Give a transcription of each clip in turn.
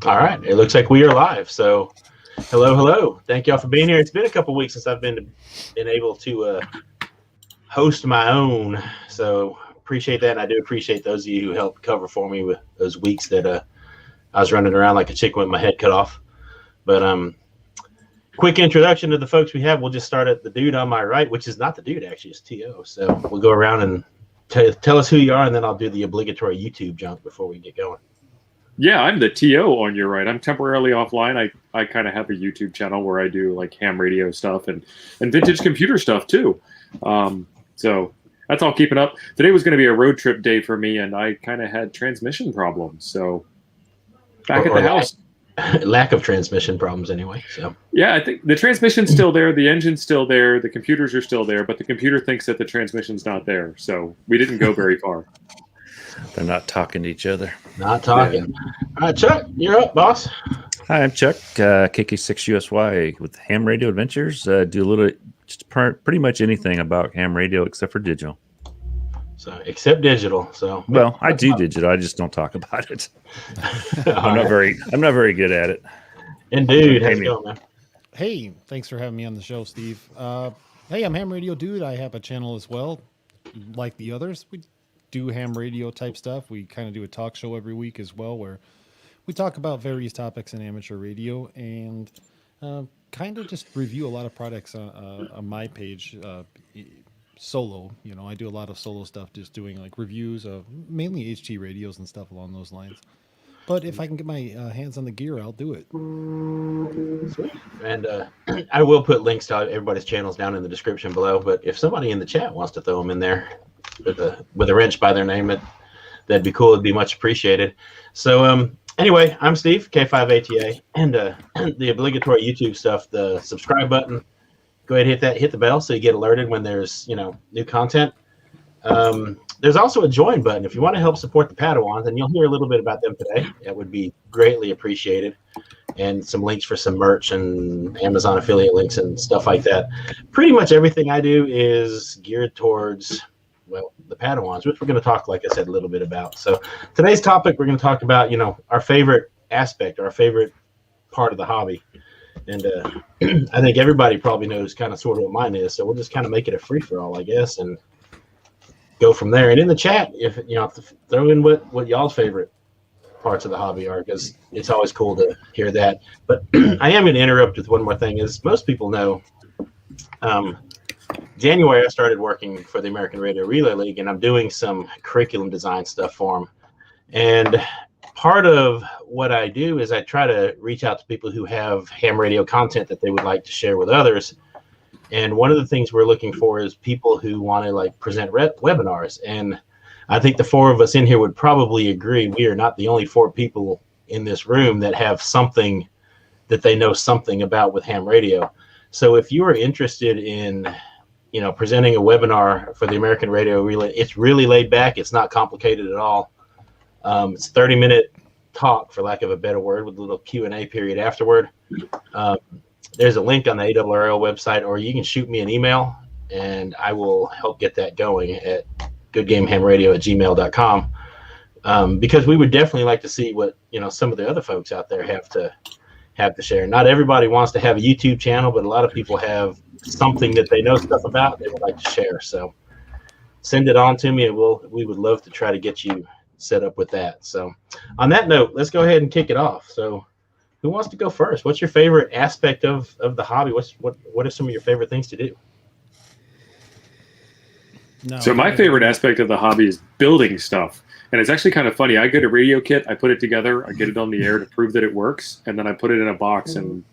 All right. It looks like we are live. So, hello. Thank y'all for being here. It's been a couple weeks since I've been able to host my own. So, appreciate that. And I do appreciate those of you who helped cover for me with those weeks that I was running around like a chicken with my head cut off. But quick introduction to the folks we have. We'll just start at the dude on my right, which is not the dude, actually. It's T.O. So, we'll go around and tell us who you are, and then I'll do the obligatory YouTube junk before we get going. Yeah, I'm the TO on your right. I'm temporarily offline. I kind of have a YouTube channel where I do like ham radio stuff and vintage computer stuff too. So that's all keeping up. Today was going to be a road trip day for me, and I kind of had transmission problems. So back at the house. Lack of transmission problems anyway. So yeah, I think the transmission's still there. The engine's still there. The computers are still there, but the computer thinks that the transmission's not there. So we didn't go very far. They're not talking to each other. Not talking. Yeah. All right, Chuck, you're up, boss. Hi, I'm Chuck, KK6USY with Ham Radio Adventures. Do a little, just pretty much anything about ham radio except for digital. So, except digital. So, well, I do digital. I just don't talk about it. I'm not very good at it. Indeed. How's it going, man? Hey, thanks for having me on the show, Steve. Hey, I'm Ham Radio Dude. I have a channel as well, like the others. We do ham radio type stuff. We kind of do a talk show every week as well, where we talk about various topics in amateur radio and kind of just review a lot of products on my page solo. You know, I do a lot of solo stuff, just doing like reviews of mainly HT radios and stuff along those lines. But if I can get my hands on the gear, I'll do it. Sweet. And I will put links to everybody's channels down in the description below. But if somebody in the chat wants to throw them in there with a wrench by their name, that'd be cool. It'd be much appreciated. So anyway, I'm Steve, K5ATA, and the obligatory YouTube stuff, the subscribe button. Go ahead, hit the bell so you get alerted when there's new content. There's also a join button if you want to help support the Padawans, and you'll hear a little bit about them today. That would be greatly appreciated. And some links for some merch and Amazon affiliate links and stuff like that. Pretty much everything I do is geared towards, well, the Padawans, which we're going to talk, like I said, a little bit about. So today's topic, we're going to talk about, our favorite aspect, our favorite part of the hobby. And I think everybody probably knows kind of sort of what mine is. So we'll just kind of make it a free-for-all, I guess, and go from there. And in the chat, if throw in what y'all's favorite parts of the hobby are, because it's always cool to hear that. But I am going to interrupt with one more thing. As most people know, January I started working for the American Radio Relay League, and I'm doing some curriculum design stuff for them. And part of what I do is I try to reach out to people who have ham radio content that they would like to share with others. And one of the things we're looking for is people who want to present webinars. And I think the four of us in here would probably agree we are not the only four people in this room that have something that they know something about with ham radio. So if you are interested in, presenting a webinar for the American Radio Relay, it's really laid back. It's not complicated at all. It's a 30-minute talk, for lack of a better word, with a little Q&A period afterward. There's a link on the ARRL website, or you can shoot me an email, and I will help get that going at goodgamehamradio@gmail.com, because we would definitely like to see what some of the other folks out there have to share. Not everybody wants to have a YouTube channel, but a lot of people have something that they know stuff about they would like to share. So send it on to me, and we would love to try to get you set up with that. So on that note, let's go ahead and kick it off. So who wants to go first? What's your favorite aspect of the hobby? What are some of your favorite things to do? So my favorite aspect of the hobby is building stuff. And it's actually kind of funny. I get a radio kit, I put it together, I get it on the air to prove that it works, and then I put it in a box, and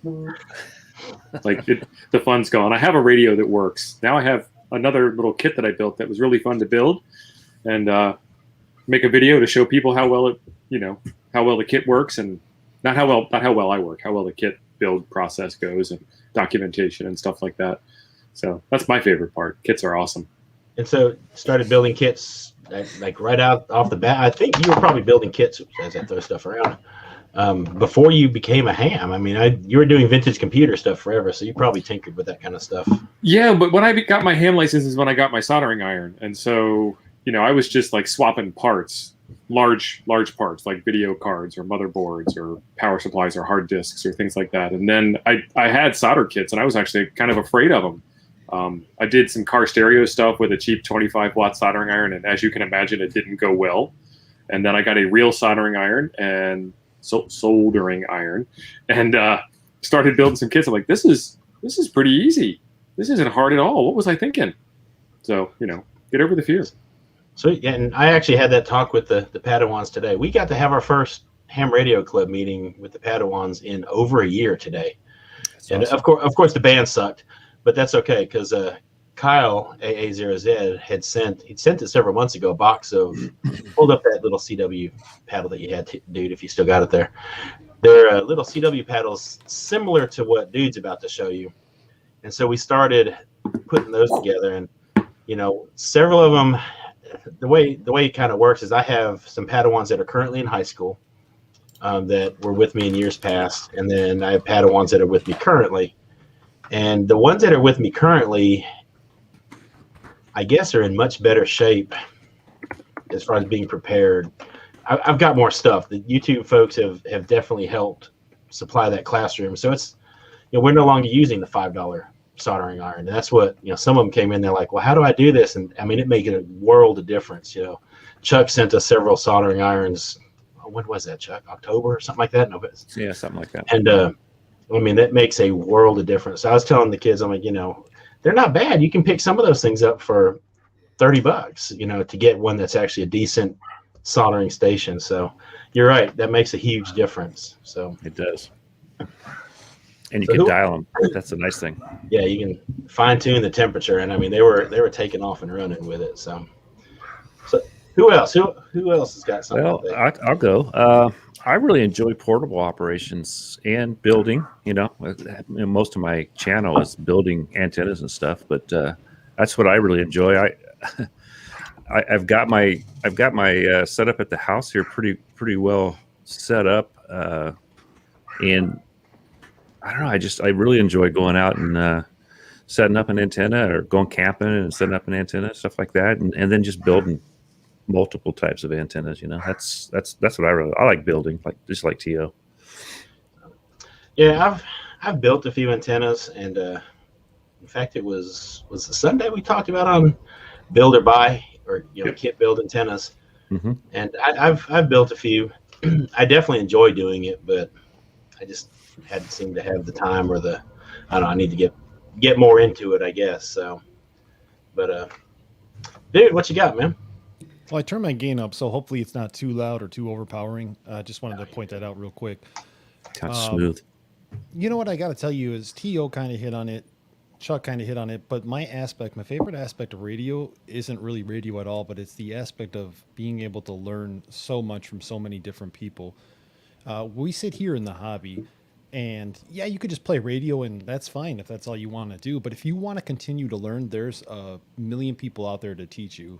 the fun's gone. I have a radio that works. Now I have another little kit that I built that was really fun to build, and make a video to show people how well the kit works, and not how well I work, how well the kit build process goes, and documentation and stuff like that. So that's my favorite part. Kits are awesome. And so started building kits like right out off the bat. I think you were probably building kits as I throw stuff around before you became a ham. I mean, you were doing vintage computer stuff forever, so you probably tinkered with that kind of stuff. Yeah, but when I got my ham license is when I got my soldering iron, and so I was just like swapping parts large parts like video cards or motherboards or power supplies or hard disks or things like that. And then I had solder kits, and I was actually kind of afraid of them. I did some car stereo stuff with a cheap 25-watt soldering iron, and as you can imagine, it didn't go well. And then I got a real soldering iron and soldering iron, and started building some kits. I'm like, this is pretty easy. This isn't hard at all. What was I thinking? So, get over the fear. So, yeah, and I actually had that talk with the Padawans today. We got to have our first Ham Radio Club meeting with the Padawans in over a year today. That's and awesome. Of course, the band sucked, but that's okay because Kyle AA0Z he'd sent it several months ago a box of hold up that little CW paddle that you had, dude, if you still got it there. They're little CW paddles similar to what Dude's about to show you, and so we started putting those together, and several of them. The way it kind of works is I have some Padawans that are currently in high school that were with me in years past, and then I have Padawans that are with me currently. And the ones that are with me currently, I guess, are in much better shape as far as being prepared. I've got more stuff. The YouTube folks have definitely helped supply that classroom. So it's, we're no longer using the $5 soldering iron. And that's what, some of them came in there like, well, how do I do this? And I mean, it made a world of difference. Chuck sent us several soldering irons. When was that, Chuck? October or something like that? No, but yeah, something like that. And I mean, that makes a world of difference. I was telling the kids, I'm like, they're not bad. You can pick some of those things up for $30, to get one that's actually a decent soldering station. So you're right. That makes a huge difference. So it does. And you can dial them. That's a nice thing. Yeah, you can fine tune the temperature, and I mean they were taking off and running with it. So who else? Who else has got something? Well, I'll go. I really enjoy portable operations and building. Most of my channel is building antennas and stuff, but that's what I really enjoy. I've got my setup at the house here pretty well set up, and I don't know. I really enjoy going out and setting up an antenna or going camping and setting up an antenna, stuff like that, and then just building multiple types of antennas. That's what I like building, just like T.O. Yeah, I've built a few antennas, and in fact, it was the Sunday we talked about on build or buy or kit build antennas, mm-hmm. And I've built a few. I definitely enjoy doing it, but I just hadn't seemed to have the time or I need to get more into it, I guess. So, but dude, what you got, man? Well, I turned my gain up, so hopefully it's not too loud or too overpowering. I just wanted to point that out real quick. Kind of smooth. You know what I got to tell you is T.O. kind of hit on it. Chuck kind of hit on it, but my favorite aspect of radio isn't really radio at all, but it's the aspect of being able to learn so much from so many different people. We sit here in the hobby, and yeah, you could just play radio, and that's fine if that's all you want to do. But if you want to continue to learn, there's a million people out there to teach you.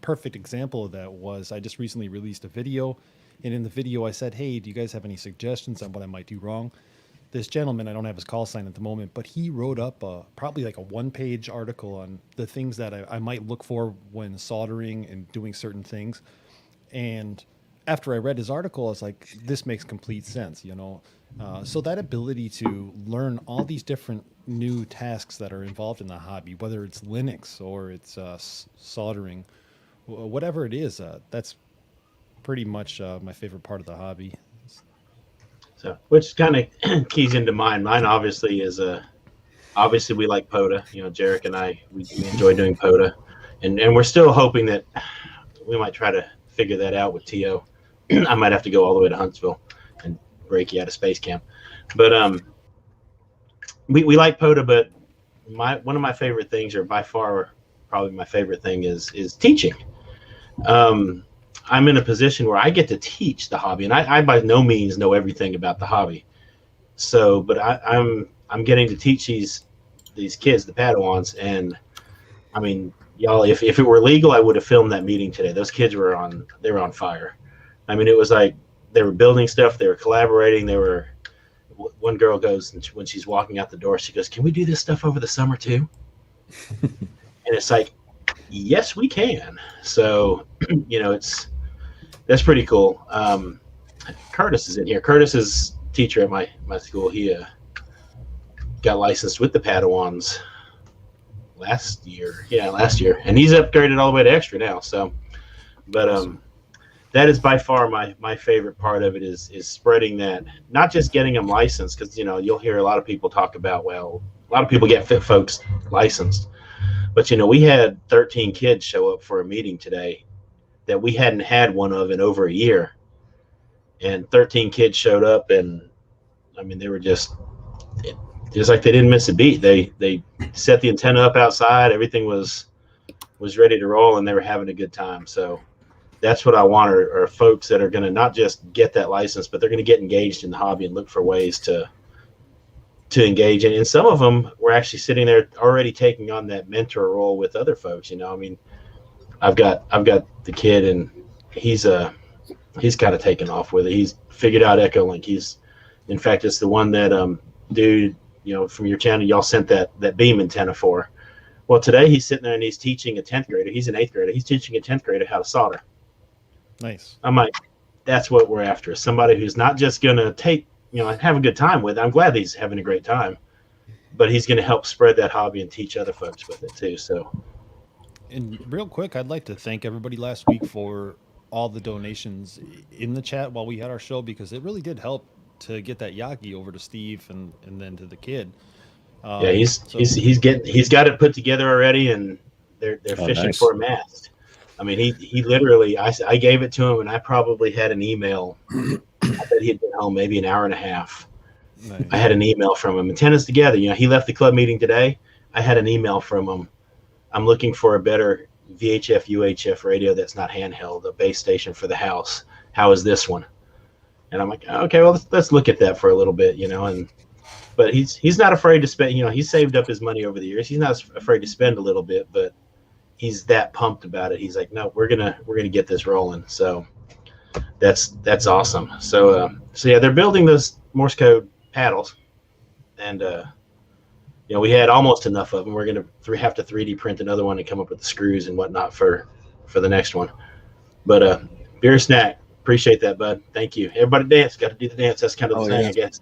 Perfect example of that was I just recently released a video, and in the video I said, hey, do you guys have any suggestions on what I might do wrong? This gentleman, I don't have his call sign at the moment, but he wrote up probably like a one-page article on the things that I might look for when soldering and doing certain things. And after I read his article, I was like, this makes complete sense, So that ability to learn all these different new tasks that are involved in the hobby, whether it's Linux or it's soldering, whatever it is, that's pretty much my favorite part of the hobby. So, which kind of keys into mine. Mine obviously is obviously we like POTA. Jarek and I we enjoy doing POTA, and we're still hoping that we might try to figure that out with T.O. I might have to go all the way to Huntsville and break you out of space camp, but we like POTA. But one of my favorite things, or by far probably my favorite thing, is teaching. I'm in a position where I get to teach the hobby, and I by no means know everything about the hobby. So, but I'm getting to teach these kids, the Padawans, and I mean, y'all, if it were legal, I would have filmed that meeting today. Those kids were on fire. I mean, it was like they were building stuff, they were collaborating, one girl goes, and when she's walking out the door, she goes, "Can we do this stuff over the summer too?" And it's like, yes, we can. So, that's pretty cool. Curtis is in here. Curtis is teacher at my school. He got licensed with the Padawans last year. Yeah, last year, and he's upgraded all the way to extra now. So, but that is by far my favorite part of it is spreading that, not just getting them licensed, because you'll hear a lot of people talk about, well, a lot of people get fit folks licensed, but we had 13 kids show up for a meeting today that we hadn't had one of in over a year, and 13 kids showed up, and I mean they were just like they didn't miss a beat. They set the antenna up outside, everything was ready to roll, and they were having a good time. So that's what I want are folks that are going to not just get that license, but they're going to get engaged in the hobby and look for ways to engage. And some of them were actually sitting there already taking on that mentor role with other folks. I mean, I've got the kid, and he's kind of taken off with it. He's figured out Echolink. In fact, it's the one that dude, from your channel, y'all sent that beam antenna for. Well, today he's sitting there and he's teaching a 10th grader. He's an 8th grader. He's teaching a 10th grader how to solder. Nice. I'm like, that's what we're after. Somebody who's not just going to take, have a good time with it. I'm glad he's having a great time, but he's going to help spread that hobby and teach other folks with it too. So, and real quick, I'd like to thank everybody last week for all the donations in the chat while we had our show, because it really did help to get that Yagi over to Steve and then to the kid. Yeah, he's got it put together already, and they're fishing nice. for a mast. I mean, he literally, I gave it to him, and I probably had an email. I bet he had been home maybe an hour and a half. Nice. I had an email from him. Antennas together. He left the club meeting today. I had an email from him. I'm looking for a better VHF UHF radio that's not handheld, a base station for the house. How is this one? And I'm like, okay, well, let's look at that for a little bit, But he's not afraid to spend. He's saved up his money over the years. He's not afraid to spend a little bit, but he's that pumped about it. He's like, no, we're gonna get this rolling. So that's awesome. So yeah, they're building those Morse code paddles, and we had almost enough of them. We're gonna have to 3D print another one and come up with the screws and whatnot for the next one. But beer snack, appreciate that, bud. Thank you. Everybody dance. Got to do the dance. That's kind of the thing, I guess.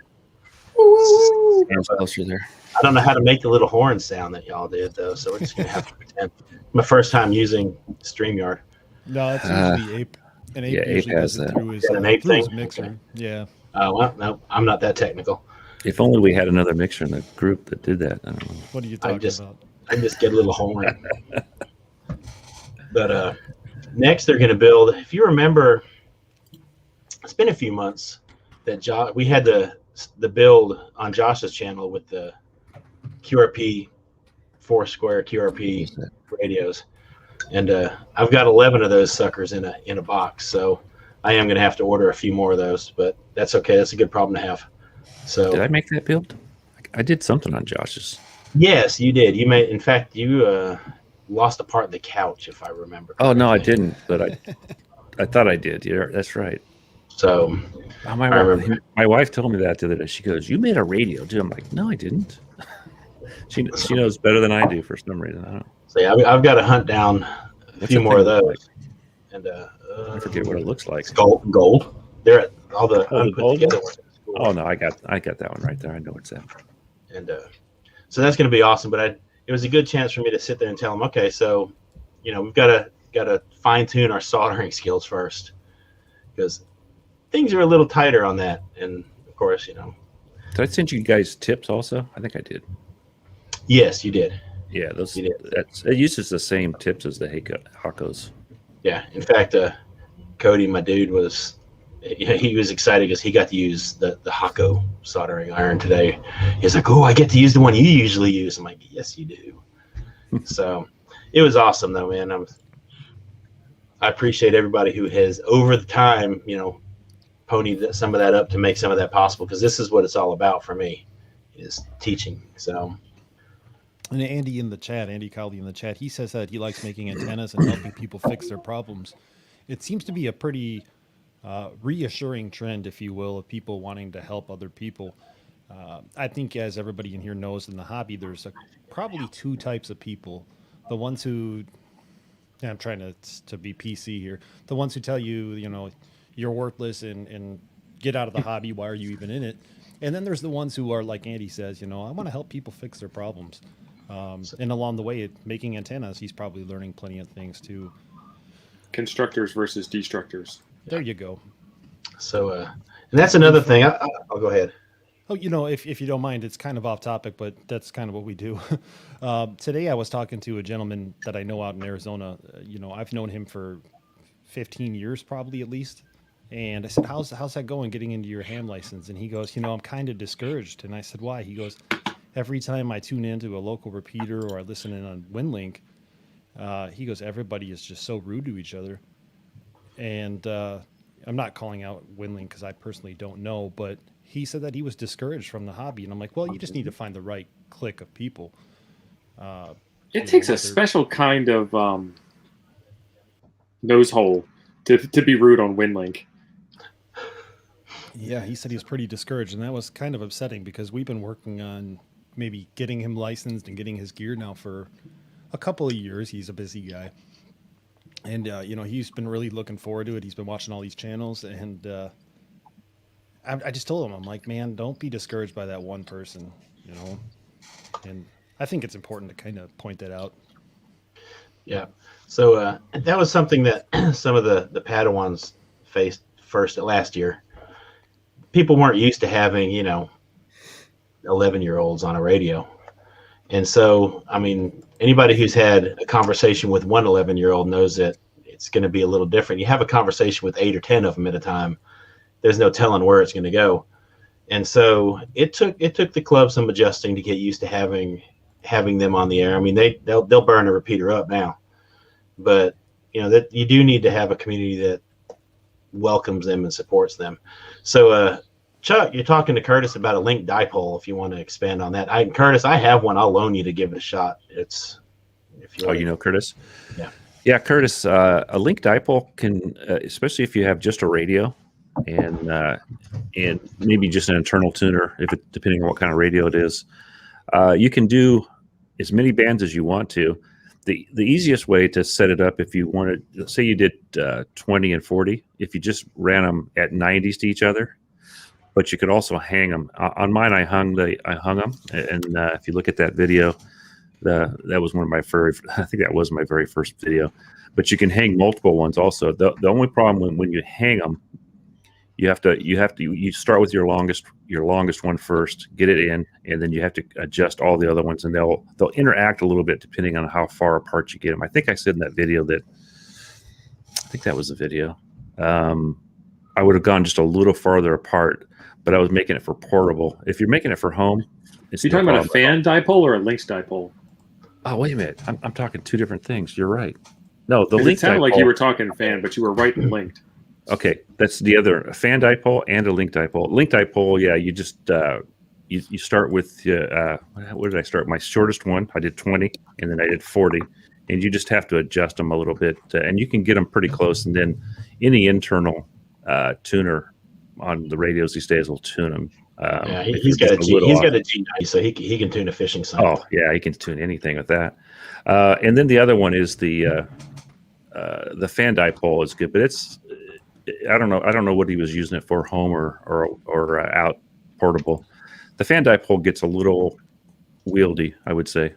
Hands closer there. I don't know how to make the little horn sound that y'all did, though, so we're just going to have to pretend. My first time using StreamYard. No, it's usually Ape. And Ape usually has does it that. through his, An Ape through his thing? mixer. Okay. Yeah. Well, no, I'm not that technical. If only we had another mixer in the group that did that. I don't know. What are you talking about? I just get a little horn. But next they're going to build, if you remember, it's been a few months that we had the build on Josh's channel with the QRP 4-square QRP radios, and I've got 11 of those suckers in a box, so I am going to have to order a few more of those, but that's okay. That's a good problem to have. So did I make that build? I did something on Josh's. Yes, you did. You made, in fact, you lost a part of the couch, if I remember correctly. Oh no, I didn't, but I thought I did. Yeah, that's right. So my wife told me that the other day. She goes, "You made a radio, dude." I'm like, "No, I didn't." She knows better than I do for some reason. I don't know. So yeah, I've got to hunt down a few more of those. Like? And I forget what it looks like. It's gold. They're at all the Oh, the unput gold together ones? ones. Oh no, I got that one right there. I know it's that. And so that's going to be awesome. But it was a good chance for me to sit there and tell them, okay, so we've got to fine tune our soldering skills first, because things are a little tighter on that. And of course, Did I send you guys tips also? I think I did. Yes, you did. Yeah, those. You did. It uses the same tips as the Hakos. Yeah. In fact, Cody, my dude, he was excited because he got to use the Hako soldering iron today. He's like, "Oh, I get to use the one you usually use." I'm like, "Yes, you do." So it was awesome, though, man. I appreciate everybody who has, over the time, ponied some of that up to make some of that possible, because this is what it's all about for me, is teaching. So. And Andy Cowley in the chat, he says that he likes making antennas and helping people fix their problems. It seems to be a pretty reassuring trend, if you will, of people wanting to help other people. I think, as everybody in here knows, in the hobby, there's probably two types of people. The ones who Yeah, I'm trying to be PC here. The ones who tell you, you're worthless and get out of the hobby. Why are you even in it? And then there's the ones who are like Andy says, I want to help people fix their problems. And along the way, making antennas, he's probably learning plenty of things too. Constructors versus destructors. There you go. So, and that's another thing. I'll go ahead. Oh, if you don't mind, it's kind of off topic, but that's kind of what we do. Today I was talking to a gentleman that I know out in Arizona. I've known him for 15 years, probably at least. And I said, how's that going, getting into your ham license? And he goes, I'm kind of discouraged. And I said, why? He goes, every time I tune into a local repeater or I listen in on WinLink, he goes, everybody is just so rude to each other. And I'm not calling out WinLink because I personally don't know, but he said that he was discouraged from the hobby. And I'm like, well, you just need to find the right clique of people. It takes a special kind of nose hole to be rude on WinLink. Yeah, he said he was pretty discouraged, and that was kind of upsetting because we've been working on maybe getting him licensed and getting his gear now for a couple of years. He's a busy guy. And, he's been really looking forward to it. He's been watching all these channels, and I just told him, I'm like, man, don't be discouraged by that one person, And I think it's important to kind of point that out. Yeah. So that was something that some of the Padawans faced last year. People weren't used to having, 11-year-olds on a radio. And so, I mean, anybody who's had a conversation with one 11-year-old knows that it's going to be a little different. You have a conversation with 8 or 10 of them at a time. There's no telling where it's going to go. And so it took the club some adjusting to get used to having them on the air. I mean, they'll burn a repeater up now, but that you do need to have a community that welcomes them and supports them. So, Chuck, you're talking to Curtis about a link dipole. If you want to expand on that, Curtis, I have one. I'll loan you to give it a shot. It's if you Curtis. Yeah, Curtis. A link dipole can, especially if you have just a radio and maybe just an internal tuner, depending on what kind of radio it is, you can do as many bands as you want to. The easiest way to set it up, if you wanted, let's say you did 20 and 40, if you just ran them at 90s to each other, but you could also hang them. On mine, I hung them, and if you look at that video, that was one of my I think that was my very first video. But you can hang multiple ones also. The only problem when you hang them, you start with your longest one first, get it in, and then you have to adjust all the other ones, and they'll interact a little bit depending on how far apart you get them. I think I said in that video I think that was the video. I would have gone just a little farther apart, but I was making it for portable. If you're making it for home, you're talking about a fan dipole or a links dipole? Oh, wait a minute. I'm talking two different things. You're right. No, the link. It sounded like you were talking fan, but you were right and linked. Okay, that's the other, a fan dipole and a link dipole. Link dipole, yeah, you just you start with what did I start? My shortest one, I did 20, and then I did 40, and you just have to adjust them a little bit, and you can get them pretty close. And then any internal tuner on the radios these days will tune them. Yeah, he's got a G90, so he can tune a fishing sign. Oh yeah, he can tune anything with that. And then the other one is the fan dipole is good, but it's. I don't know what he was using it for, home or out portable. The fan dipole gets a little wieldy, I would say,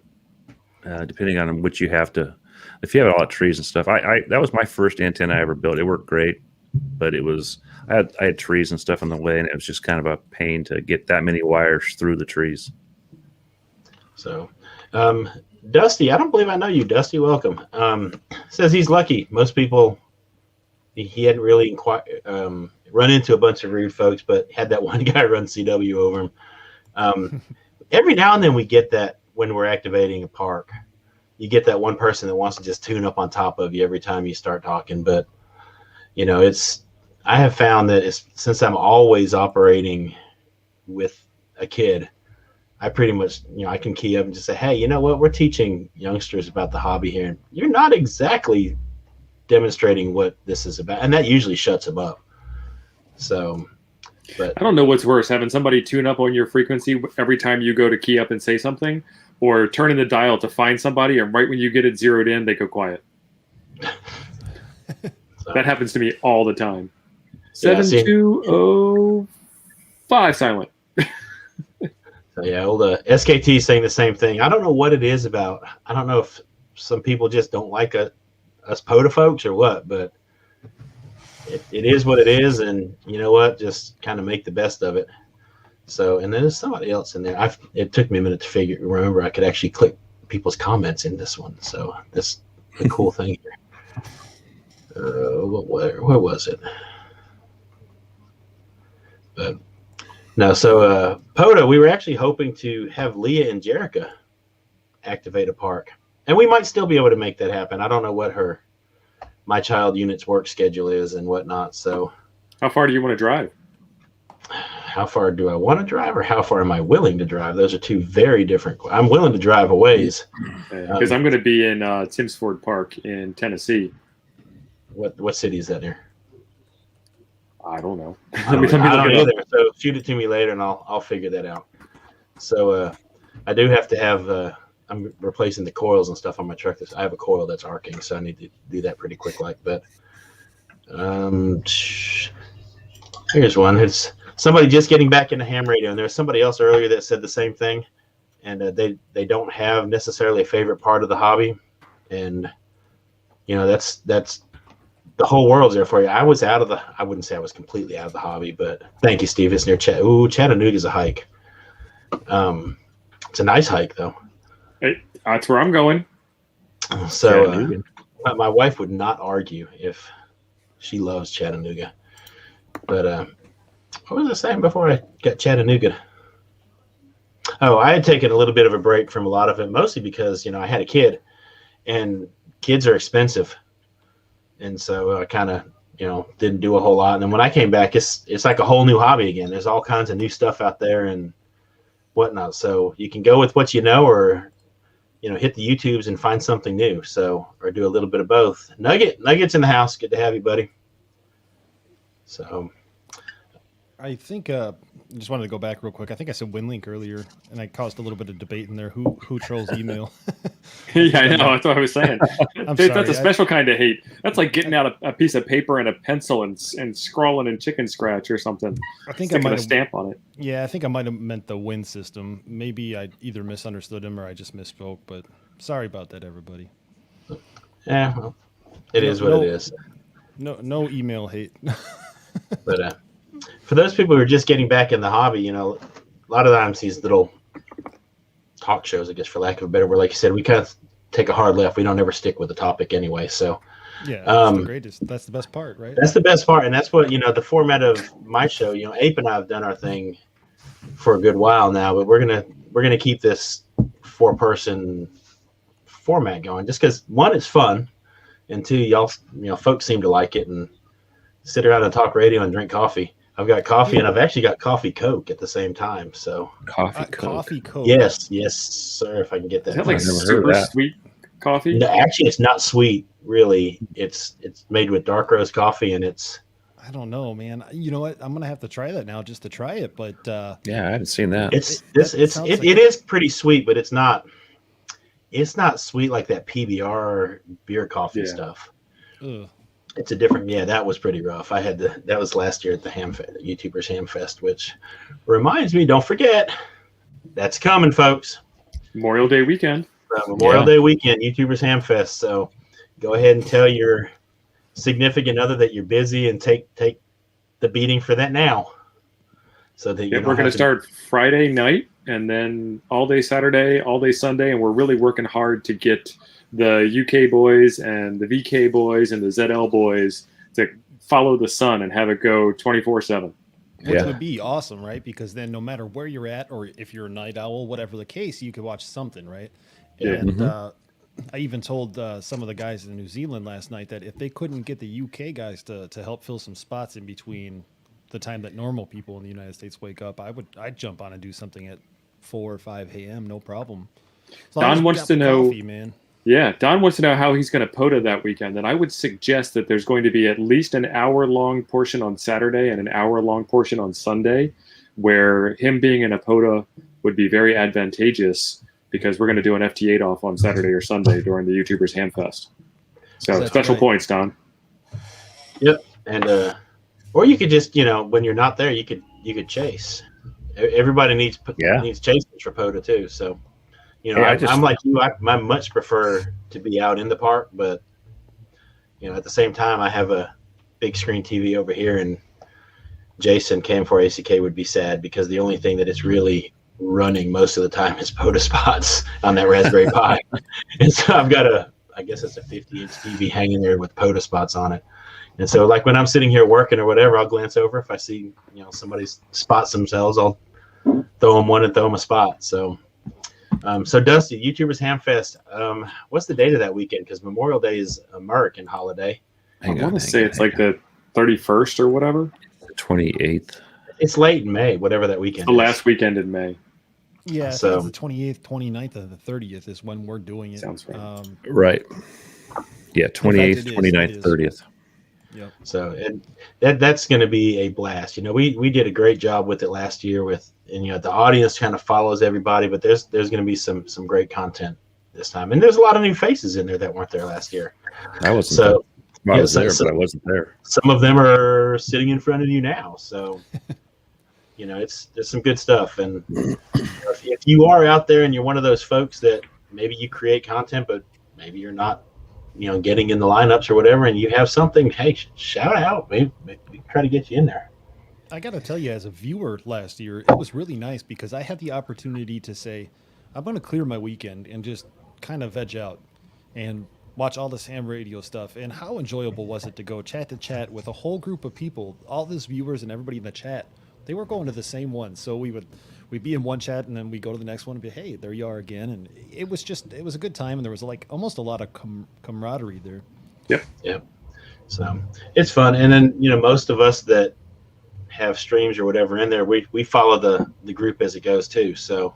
depending on which you have to. If you have a lot of trees and stuff, that was my first antenna I ever built. It worked great, but I had trees and stuff in the way, and it was just kind of a pain to get that many wires through the trees. So, Dusty, I don't believe I know you. Dusty, welcome. Says he's lucky. Most people. He hadn't really run into a bunch of rude folks, but had that one guy run CW over him. Every now and then we get that when we're activating a park. You get that one person that wants to just tune up on top of you every time you start talking. But, I have found that since I'm always operating with a kid, I pretty much, I can key up and just say, hey, you know what? We're teaching youngsters about the hobby here. And you're not exactly demonstrating what this is about, and that usually shuts them up. So, but I don't know what's worse, having somebody tune up on your frequency every time you go to key up and say something, or turning the dial to find somebody, and right when you get it zeroed in, they go quiet. So, That happens to me all the time. Yeah, see- 7205 silent. So yeah, old SKT saying the same thing. I don't know what it is about. I don't know if some people just don't like us POTA folks or what, but it is what it is, and you know what? Just kind of make the best of it. So, and then there's somebody else in there. It took me a minute to remember I could actually click people's comments in this one. So that's the cool thing here. Where was it? But no, so POTA, we were actually hoping to have Leah and Jerica activate a park, and we might still be able to make that happen. I don't know what my child unit's work schedule is and whatnot. So, How far do you want to drive? how far do I want to drive, or how far am I willing to drive? Those are two very different. I'm willing to drive a ways. Because I'm going to be in Timms Ford Park in Tennessee. What city is that near? I don't know. I don't either. So shoot it to me later, and I'll figure that out. So I do have to have. I'm replacing the coils and stuff on my truck. I have a coil that's arcing, so I need to do that pretty quick. But here's one. It's somebody just getting back into ham radio, and there was somebody else earlier that said the same thing, and they don't have necessarily a favorite part of the hobby, and you know that's the whole world's there for you. I wouldn't say I was completely out of the hobby, but thank you, Steve. It's near Chattanooga's a hike. It's a nice hike though. Hey, that's where I'm going. So my wife would not argue if she loves Chattanooga. But what was I saying before I got Chattanooga? Oh, I had taken a little bit of a break from a lot of it, mostly because, I had a kid, and kids are expensive. And so I kind of, didn't do a whole lot. And then when I came back, it's like a whole new hobby again. There's all kinds of new stuff out there and whatnot. So you can go with what you know, or, hit the YouTubes and find something new. So, or do a little bit of both. Nuggets in the house. Good to have you, buddy. So I think just wanted to go back real quick. I think I said WinLink earlier, and I caused a little bit of debate in there. Who trolls email? Yeah, I know. That's what I was saying. I'm That's sorry, a special kind of hate. That's like getting out a piece of paper and a pencil and scrawling in chicken scratch or something. I think Sticking a stamp on it. Yeah, I think I might have meant the Win system. Maybe I either misunderstood him or I just misspoke. But sorry about that, everybody. yeah, well, it is what it is. No email hate. But for those people who are just getting back in the hobby, a lot of times these little talk shows, I guess, for lack of a better word, like you said, we kind of take a hard left. We don't ever stick with the topic anyway. So yeah, that's the greatest. That's the best part, right? That's the best part, and that's what the format of my show. Ape and I have done our thing for a good while now, but we're gonna keep this 4-person format going, just because one, it's fun, and two, y'all, folks seem to like it and sit around and talk radio and drink coffee. I've got coffee, and I've actually got coffee Coke at the same time. So coffee Coke. Yes, sir. If I can get that. Is that like I've never heard of super that. sweet coffee? No, actually, it's not sweet. Really, it's made with dark roast coffee, and it's. I don't know, man. You know what? I'm gonna have to try that now just to try it. But Yeah, I hadn't seen that. It is pretty sweet, but it's not sweet like that PBR beer coffee stuff. ugh. It's a different. Yeah, that was pretty rough. That was last year at the YouTubers Ham Fest, which reminds me, don't forget, that's coming, folks. Memorial Day weekend. Memorial Day weekend, YouTubers Ham Fest. So go ahead and tell your significant other that you're busy and take the beating for that now. So that We're going to start Friday night and then all day Saturday, all day Sunday, and we're really working hard to get the UK boys and the VK boys and the ZL boys to follow the sun and have it go 24/7. Which would be awesome, right? Because then no matter where you're at, or if you're a night owl, whatever the case, you could watch something, right? Yeah. And I even told some of the guys in New Zealand last night that if they couldn't get the UK guys to help fill some spots in between the time that normal people in the United States wake up, I'd jump on and do something at 4 or 5 a.m. No problem. Don wants to know, coffee, man. Yeah, Don wants to know how he's going to POTA that weekend. And I would suggest that there's going to be at least an hour-long portion on Saturday and an hour-long portion on Sunday, where him being in a POTA would be very advantageous because we're going to do an FT8 off on Saturday or Sunday during the YouTubers Ham Fest. So That's special right. points, Don. Yep. And or you could just, when you're not there, you could chase. Everybody needs Yeah. chasers for POTA too. So, Hey, I'm like you. I much prefer to be out in the park, but at the same time, I have a big screen TV over here, and Jason KM4ACK would be sad because the only thing that it's really running most of the time is POTA spots on that Raspberry Pi. And so I've got I guess it's a 50-inch TV hanging there with POTA spots on it. And so, like, when I'm sitting here working or whatever, I'll glance over. If I see, somebody spots themselves, I'll throw them one and throw them a spot. So, so Dusty, YouTubers Hamfest, what's the date of that weekend? Because Memorial Day is American holiday. I want to say it's like the 31st or whatever. 28th. It's late in May, whatever that weekend The is. last weekend in May. Yeah, So- so the 28th, 29th, and the 30th is when we're doing it. Sounds right. Right. Yeah, 28th, it is. 29th, 30th. Yep. So and that's going to be a blast. We did a great job with it last year and the audience kind of follows everybody, but there's going to be some great content this time, and there's a lot of new faces in there that weren't there last year. I wasn't So there. I was yeah, there, so- but I wasn't there. some of them are sitting in front of you now. So there's some good stuff. And if you are out there and you're one of those folks that maybe you create content, but maybe you're not getting in the lineups or whatever, and you have something, hey, shout out. Maybe try to get you in there. I got to tell you, as a viewer last year, it was really nice because I had the opportunity to say, I'm going to clear my weekend and just kind of veg out and watch all this ham radio stuff. And how enjoyable was it to go chat to chat with a whole group of people, all these viewers and everybody in the chat. They were going to the same one. So we'd be in one chat and then we go to the next one and be, hey, there you are again. And it was a good time. And there was like almost a lot of camaraderie there. Yep. So it's fun. And then, most of us that have streams or whatever in there, we follow the group as it goes too. So,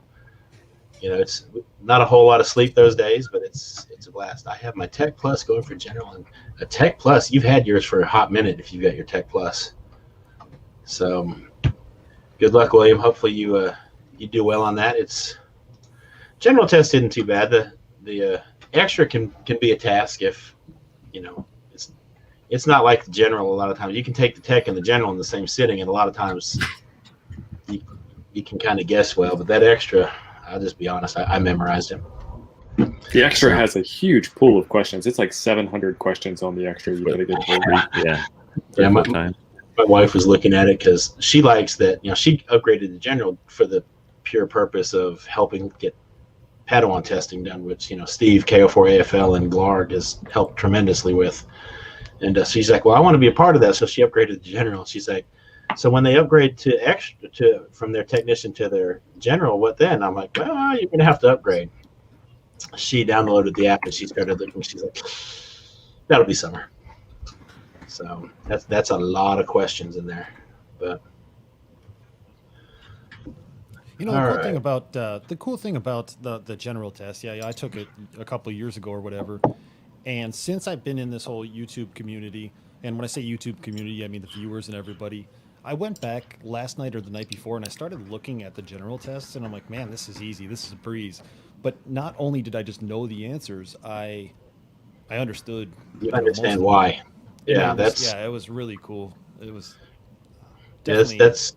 it's not a whole lot of sleep those days, but it's a blast. I have my Tech Plus going for general, and a Tech Plus, you've had yours for a hot minute if you've got your Tech Plus. So good luck, William. Hopefully you do well on that. It's general test isn't too bad. The extra can be a task if it's not like the general. A lot of times you can take the tech and the general in the same sitting, and a lot of times you can kind of guess well. But that extra, I'll just be honest, I memorized it. The extra has a huge pool of questions. It's like 700 questions on the extra you got to get through. Yeah. Yeah, My my time. wife was looking at it because she likes that. She upgraded the general for the pure purpose of helping get Padawan testing done, which Steve KO4AFL and Glarg has helped tremendously with. And she's like, well, I want to be a part of that. So she upgraded the general. She's like, so when they upgrade to extra from their technician to their general, what then? I'm like, well, you're going to have to upgrade. She downloaded the app and she started looking. She's like, that'll be summer. So that's a lot of questions in there. But The cool thing about the general test, I took it a couple of years ago or whatever. And since I've been in this whole YouTube community, and when I say YouTube community, I mean the viewers and everybody, I went back last night or the night before and I started looking at the general tests and I'm like, man, this is easy. This is a breeze. But not only did I just know the answers, I understood. you understand why. Yeah, it was really cool. It was Yes, definitely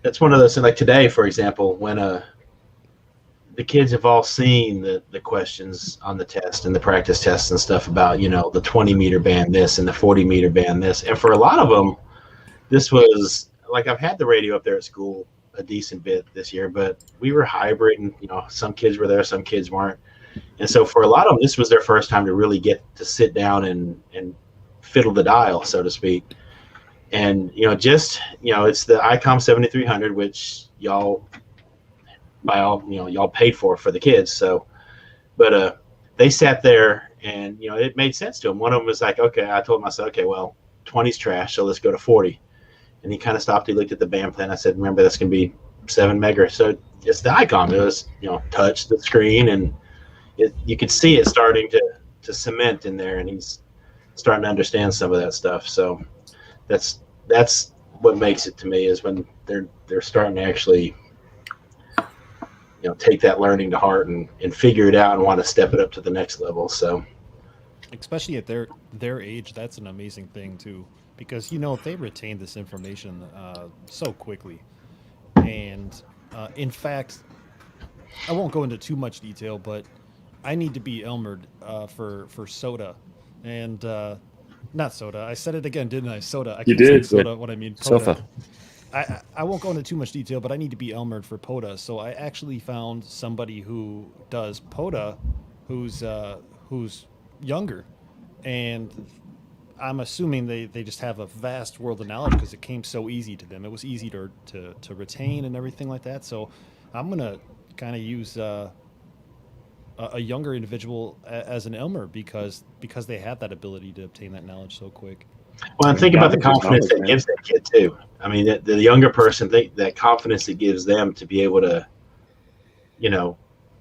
that's one of those things. Like today, for example, when the kids have all seen the questions on the test and the practice tests and stuff about the 20-meter band this and the 40-meter band this, and for a lot of them, this was like I've had the radio up there at school a decent bit this year, but we were hybrid, and some kids were there, some kids weren't, and so for a lot of them, this was their first time to really get to sit down and fiddle the dial, so to speak. And it's the ICOM 7300, which y'all paid for the kids. So, but they sat there and it made sense to them. One of them was like, okay, I told myself, okay, well, 20's trash, so let's go to 40. And he kind of stopped. He looked at the band plan. I said, remember, that's going to be 7 megahertz. So it's the ICOM. It was touch the screen, and you could see it starting to cement in there, and he's starting to understand some of that stuff. So that's what makes it to me, is when they're starting to actually take that learning to heart and figure it out and want to step it up to the next level. So especially at their age. That's an amazing thing too, because they retain this information so quickly. And in fact, I won't go into too much detail, but I need to be Elmered for soda, and not soda. I said it again, didn't I? Soda. I You keep saying did. soda. What I mean, Poda. Sofa. I won't go into too much detail, but I need to be Elmered for Poda. So I actually found somebody who does Poda, who's younger, and I'm assuming they just have a vast world of knowledge because it came so easy to them. It was easy to retain and everything like that. So I'm gonna kind of use a younger individual as an Elmer because they have that ability to obtain that knowledge so quick. Well, and think about the Knowledge is confidence knowledge, it man. gives that kid too. I mean, the younger person, that confidence it gives them to be able to,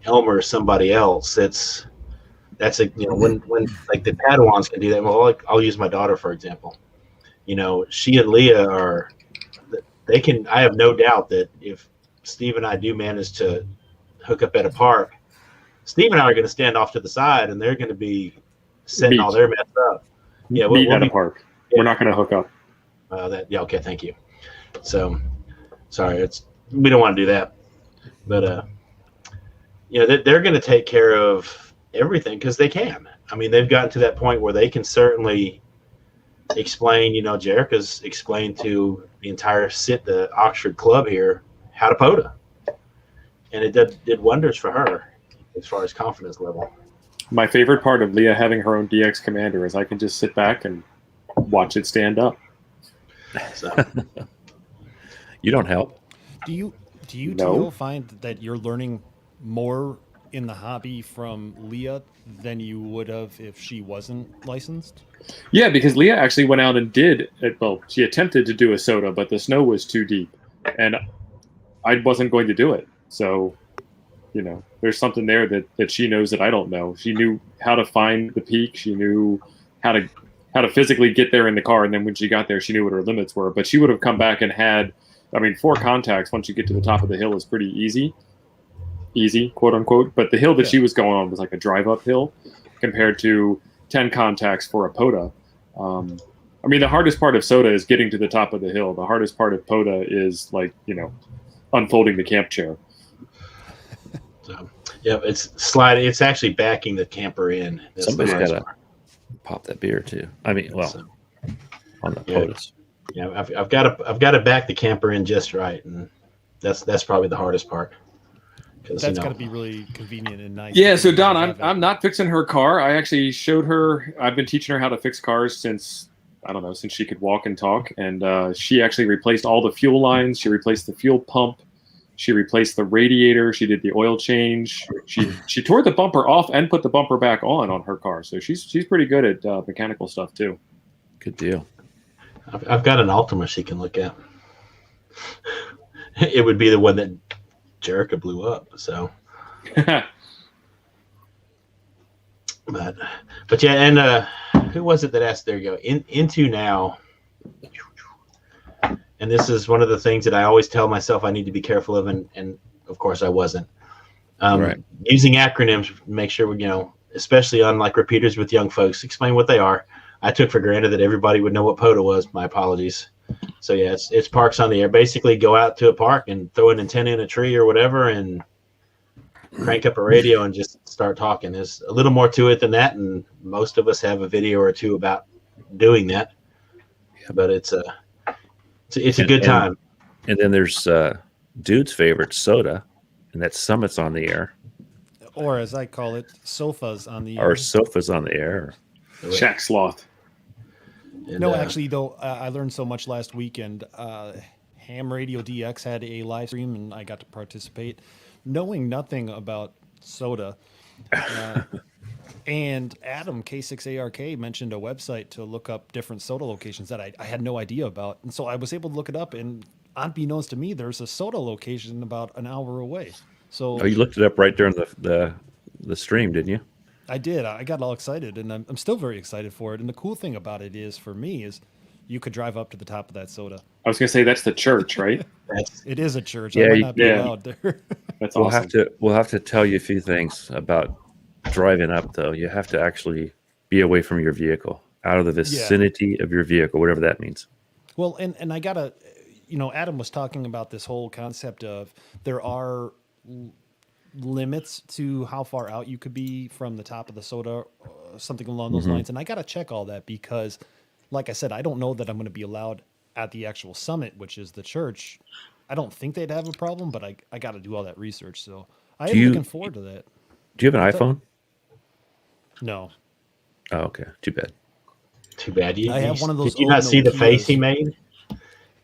Elmer somebody else. That's when like the Padawans can do that. Well, like, I'll use my daughter for example. She and Leah they can. I have no doubt that if Steve and I do manage to hook up at a park, Steve and I are going to stand off to the side and they're going to be setting all their mess up. Yeah, Meet we'll at a be. park. We're not going to hook up. Okay, thank you. So, sorry, we don't want to do that, but they're going to take care of everything because they can. I mean, they've gotten to that point where they can certainly explain. Jerica's explained to the entire the Oxford Club here how to POTA, and it did wonders for her as far as confidence level. My favorite part of Leah having her own DX commander is I can just sit back and watch it stand up. So, You don't help. Do you No. Teal, find that you're learning more in the hobby from Leah than you would have if she wasn't licensed? Yeah, because Leah actually went out and she attempted to do a soda, but the snow was too deep, and I wasn't going to do it. So, there's something there that she knows that I don't know. She knew how to find the peak. She knew how to physically get there in the car, and then when she got there, she knew what her limits were. But she would have come back and had, 4 contacts once you get to the top of the hill is pretty easy, quote unquote. But the hill that she was going on was like a drive-up hill compared to 10 contacts for a POTA. The hardest part of soda is getting to the top of the hill. The hardest part of POTA is unfolding the camp chair. So yeah, it's sliding. It's actually backing the camper in. That's Somebody's the hardest got to part. pop that beer too. on the Yeah. POTUS. Yeah, I've got to back the camper in just right, and that's probably the hardest part. That's got to be really convenient and nice. Yeah, so Don, I'm not fixing her car. I actually showed her. I've been teaching her how to fix cars since she could walk and talk, and she actually replaced all the fuel lines. She replaced the fuel pump. She replaced the radiator. She did the oil change. She tore the bumper off and put the bumper back on her car. So she's pretty good at mechanical stuff too. Good deal. I've got an Altima she can look at. It would be the one that Jerica blew up. So, but yeah, and who was it that asked? There you go. Into now. And this is one of the things that I always tell myself I need to be careful of, and of course I wasn't. Right. Using acronyms, make sure we, especially on like repeaters with young folks, explain what they are. I took for granted that everybody would know what POTA was. My apologies. So yeah, it's parks on the air. Basically, go out to a park and throw an antenna in a tree or whatever, and crank up a radio and just start talking. There's a little more to it than that, and most of us have a video or two about doing that. But it's a good time. And then there's Dude's favorite soda, and that's Summits on the Air. Or as I call it, sofas on the Or Sofas on the Air. Shack Sloth. And, No, actually, though, I learned so much last weekend. Ham Radio DX had a live stream, and I got to participate, knowing nothing about soda. And Adam, K6ARK, mentioned a website to look up different soda locations that I had no idea about. And so I was able to look it up, and unbeknownst to me, there's a soda location about an hour away. So Oh, you looked it up right during the stream, didn't you? I did. I got all excited, and I'm still very excited for it. And the cool thing about it is, for me, is you could drive up to the top of that soda. I was going to say that's the church, right? It is a church. Yeah, I might not be yeah. allowed there. That's We'll awesome. have to tell you a few things about driving up, though. You have to actually be away from your vehicle, out of the vicinity of your vehicle, whatever that means. Well, and I gotta, Adam was talking about this whole concept of there are limits to how far out you could be from the top of the soda, something along those lines. And I got to check all that because, like I said, I don't know that I'm going to be allowed at the actual summit, which is the church. I don't think they'd have a problem, but I got to do all that research. So I am looking forward to that. Do you have an iPhone? No. Oh, okay. Too bad. Too bad. I have one of those. Did you not see the face he made?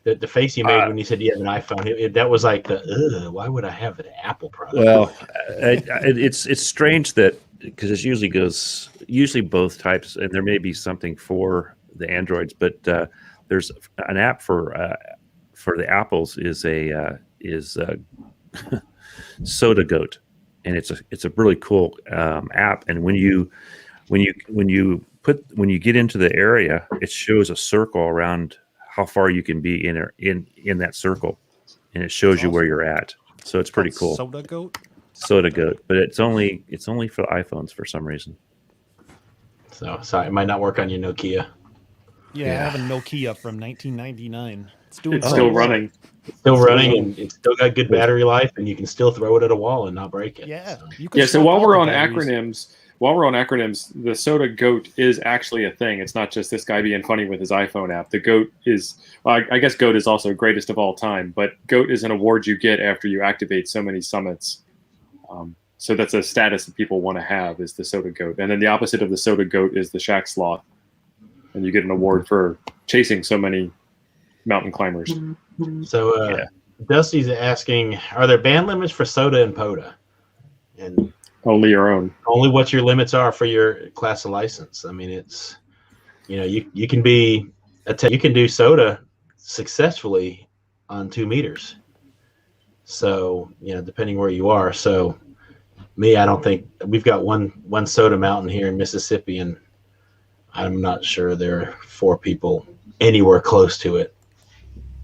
The face he made when he said he had an iPhone, that was like why would I have an Apple product? Well, it's strange that because it usually both types, and there may be something for the Androids, but there's an app for the Apples is Soda Goat, and it's a really cool app. And when you get into the area, it shows a circle around how far you can be in that circle, and it shows you where you're at. So it's pretty cool. Soda Goat, but it's only for iPhones for some reason. So sorry, it might not work on your Nokia. Yeah, I have a Nokia from 1999. It's still running. Still running, and it's still got good battery life, and you can still throw it at a wall and not break it. Yeah. So while we're on acronyms, the Soda Goat is actually a thing. It's not just this guy being funny with his iPhone app. The Goat is, I guess Goat is also greatest of all time, but Goat is an award you get after you activate so many summits. So that's a status that people want to have, is the Soda Goat. And then the opposite of the Soda Goat is the Shack Sloth. And you get an award for chasing so many mountain climbers. So Dusty's asking, are there band limits for soda and POTA? And only your own. Only what your limits are for your class of license. I mean, it's, you can do soda successfully on 2 meters. So, depending where you are. So me, I don't think we've got one soda mountain here in Mississippi, and I'm not sure there are 4 people anywhere close to it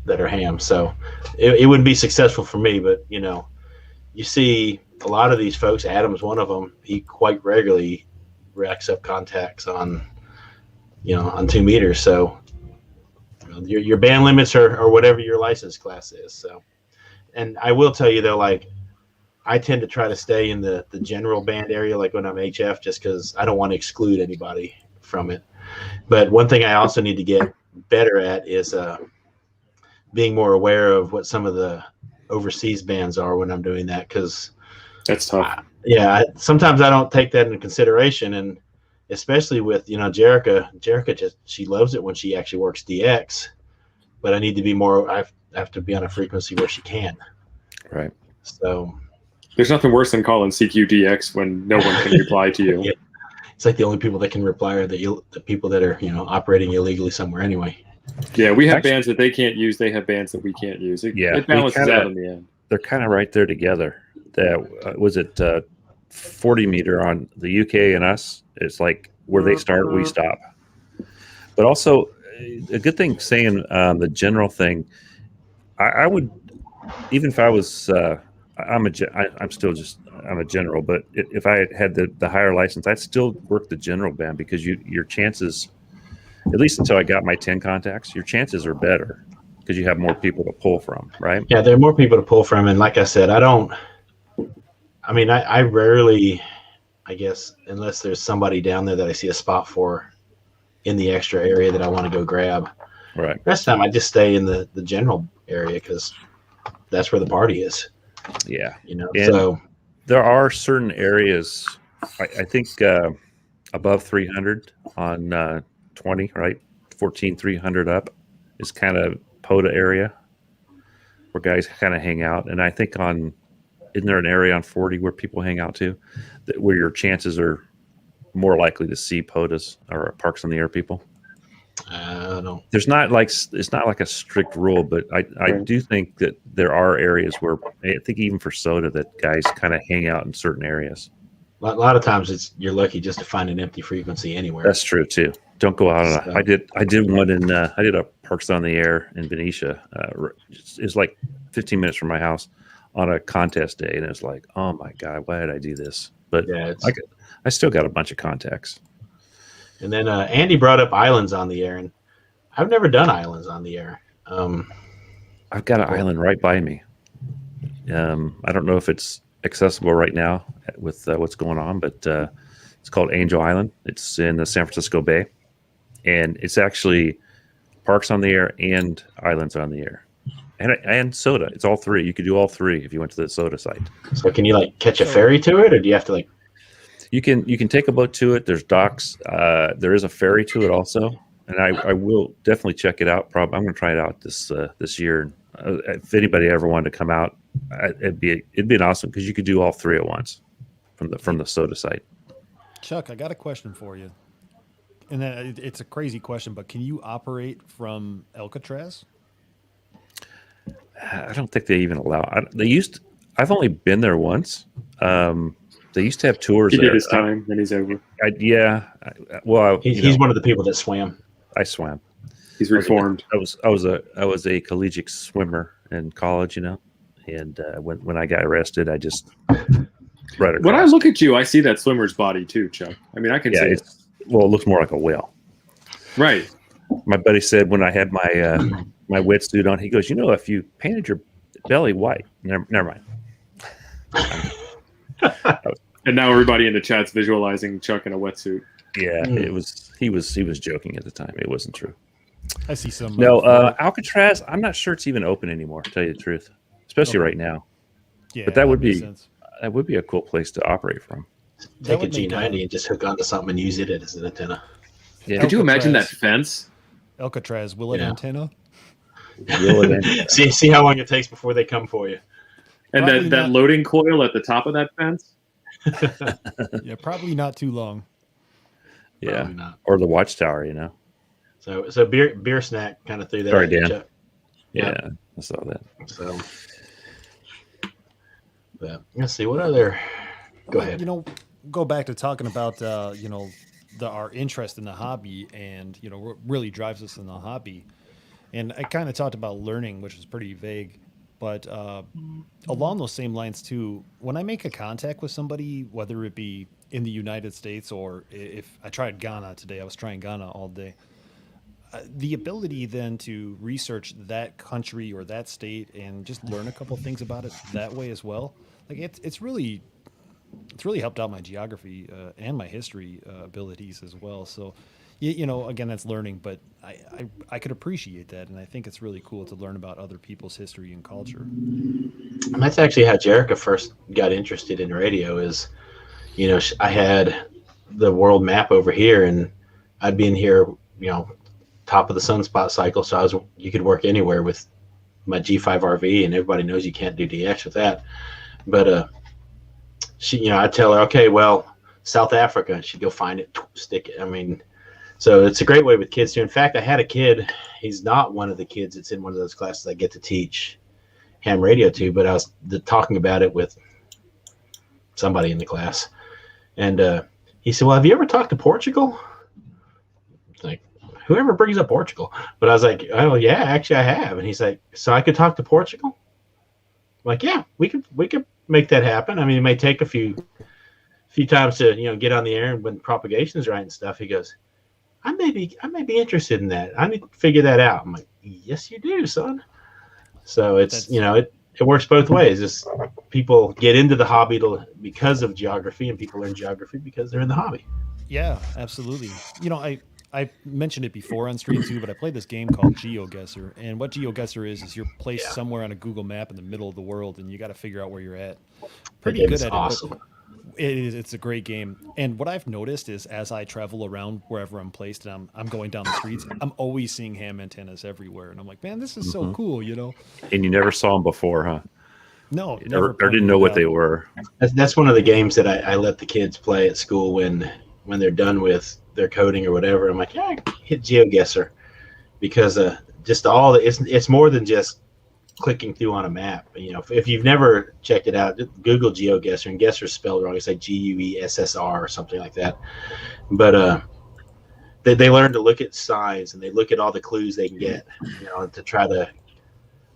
that are ham. So it wouldn't be successful for me, but you see a lot of these folks, Adam's one of them, he quite regularly racks up contacts on 2 meters. So your band limits are whatever your license class is. So, and I will tell you though, like I tend to try to stay in the general band area, like when I'm HF, just because I don't want to exclude anybody from it. But one thing I also need to get better at is being more aware of what some of the overseas bands are when I'm doing that, because that's tough. Sometimes I don't take that into consideration, and especially with Jerica she loves it when she actually works DX, but I need to be more. I have to be on a frequency where she can. Right. So there's nothing worse than calling CQDX when no one can reply to you. Yeah. It's like the only people that can reply are the people that are operating illegally somewhere anyway. Yeah, we have bands that they can't use. They have bands that we can't use. It balances out in the end. They're kind of right there together. That was it. 40 meter on the UK and us. It's like where they start, we stop. But also, a good thing saying the general thing. I would, even if I was, I'm a general. But if I had the higher license, I'd still work the general band, because your chances, at least until I got my 10 contacts, your chances are better because you have more people to pull from, right? Yeah, there are more people to pull from. And like I said, I rarely, I guess, unless there's somebody down there that I see a spot for in the extra area that I want to go grab. Right. Rest of the time, I just stay in the general area because that's where the party is. Yeah. And so there are certain areas, I think above 300 on 20, right? 14,300 up is kind of POTA area where guys kind of hang out. And I think isn't there an area on 40 where people hang out too, where your chances are more likely to see POTAs or Parks on the Air people? No. It's not like a strict rule, but I do think that there are areas where I think even for soda that guys kind of hang out in certain areas. A lot of times you're lucky just to find an empty frequency anywhere. That's true too. Don't go out on I did one I did a Parks on the Air in Benicia. It's like 15 minutes from my house on a contest day, and it's like, oh my God, why did I do this? But I still got a bunch of contacts. And then Andy brought up islands on the air, and I've never done islands on the air. I've got an island right by me. I don't know if it's accessible right now with what's going on, but it's called Angel Island. It's in the San Francisco Bay, and it's actually parks on the air and islands on the air, and soda. It's all three. You could do all three if you went to the soda site. So can you like catch a ferry to it, or do you have to like? You can take a boat to it. There's docks. There is a ferry to it also, and I will definitely check it out. I'm going to try it out this year. If anybody ever wanted to come out, it'd be an awesome because you could do all three at once from the soda site. Chuck, I got a question for you, and then it's a crazy question, but can you operate from Alcatraz? I don't think they even allow. I've only been there once. They used to have tours. He there. did his time, and he's over. He's one of the people that swam. I swam. He's reformed. I was a collegiate swimmer in college, and when I got arrested, I just right across. When I look at you, I see that swimmer's body too, Chuck. I mean, I can see it. Well, it looks more like a whale. Right. My buddy said when I had my my wetsuit on, he goes, if you painted your belly white, never mind. And now everybody in the chat's visualizing Chuck in a wetsuit. Yeah, it was. He was joking at the time. It wasn't true. I see some. No, Alcatraz. I'm not sure it's even open anymore. To tell you the truth, especially right now. Yeah, but that would be a cool place to operate from. Take a G90 and just hook onto something and use it as an antenna. Yeah. Could you imagine that fence? Alcatraz, will it antenna? See how long it takes before they come for you. And that loading coil at the top of that fence? Yeah, probably not too long. Yeah, or the watchtower, So beer snack kind of threw that. Sorry, Dan. Yeah, I saw that. So, but let's see what other. Go ahead. Go back to talking about our interest in the hobby, and what really drives us in the hobby. And I kind of talked about learning, which is pretty vague. But along those same lines, too, when I make a contact with somebody, whether it be in the United States or if I tried Ghana today, I was trying Ghana all day, the ability then to research that country or that state and just learn a couple things about it that way as well, like it's really helped out my geography and my history abilities as well. So, again, that's learning, but I could appreciate that, and I think it's really cool to learn about other people's history and culture. And that's actually how Jerica first got interested in radio is, I had the world map over here, and I'd be in here, top of the sunspot cycle, so you could work anywhere with my G5 RV, and everybody knows you can't do DX with that. But she, I'd tell her, okay, well, South Africa, she'd go find it, stick it. I mean, so it's a great way with kids too. In fact, I had a kid. He's not one of the kids that's in one of those classes I get to teach ham radio to, but I was talking about it with somebody in the class, and he said, "Well, have you ever talked to Portugal?" Like, whoever brings up Portugal? But I was like, "Oh yeah, actually I have." And he's like, "So I could talk to Portugal?" I'm like, "Yeah, we could make that happen. I mean, it may take a few times to get on the air and when propagation's right and stuff." He goes, I may be interested in that. I need to figure that out. I'm like, yes, you do, son. So it's it works both ways. It's people get into the hobby because of geography, and people learn geography because they're in the hobby. Yeah, absolutely. I mentioned it before on stream too, but I played this game called GeoGuessr, and what GeoGuessr is you're placed somewhere on a Google map in the middle of the world, and you got to figure out where you're at. Pretty good at awesome. it. It's a great game. And what I've noticed is as I travel around wherever I'm placed and I'm going down the streets, I'm always seeing ham antennas everywhere. And I'm like, man, this is so cool, And you never saw them before, huh? No. Or didn't know what they were. That's one of the games that I let the kids play at school when they're done with their coding or whatever. I'm like, yeah, hit GeoGuessr. Because just it's more than just clicking through on a map. If you've never checked it out, Google GeoGuessr, and Guessr is spelled wrong. It's like GUESSR or something like that. But they learn to look at signs, and they look at all the clues they can get, to try to,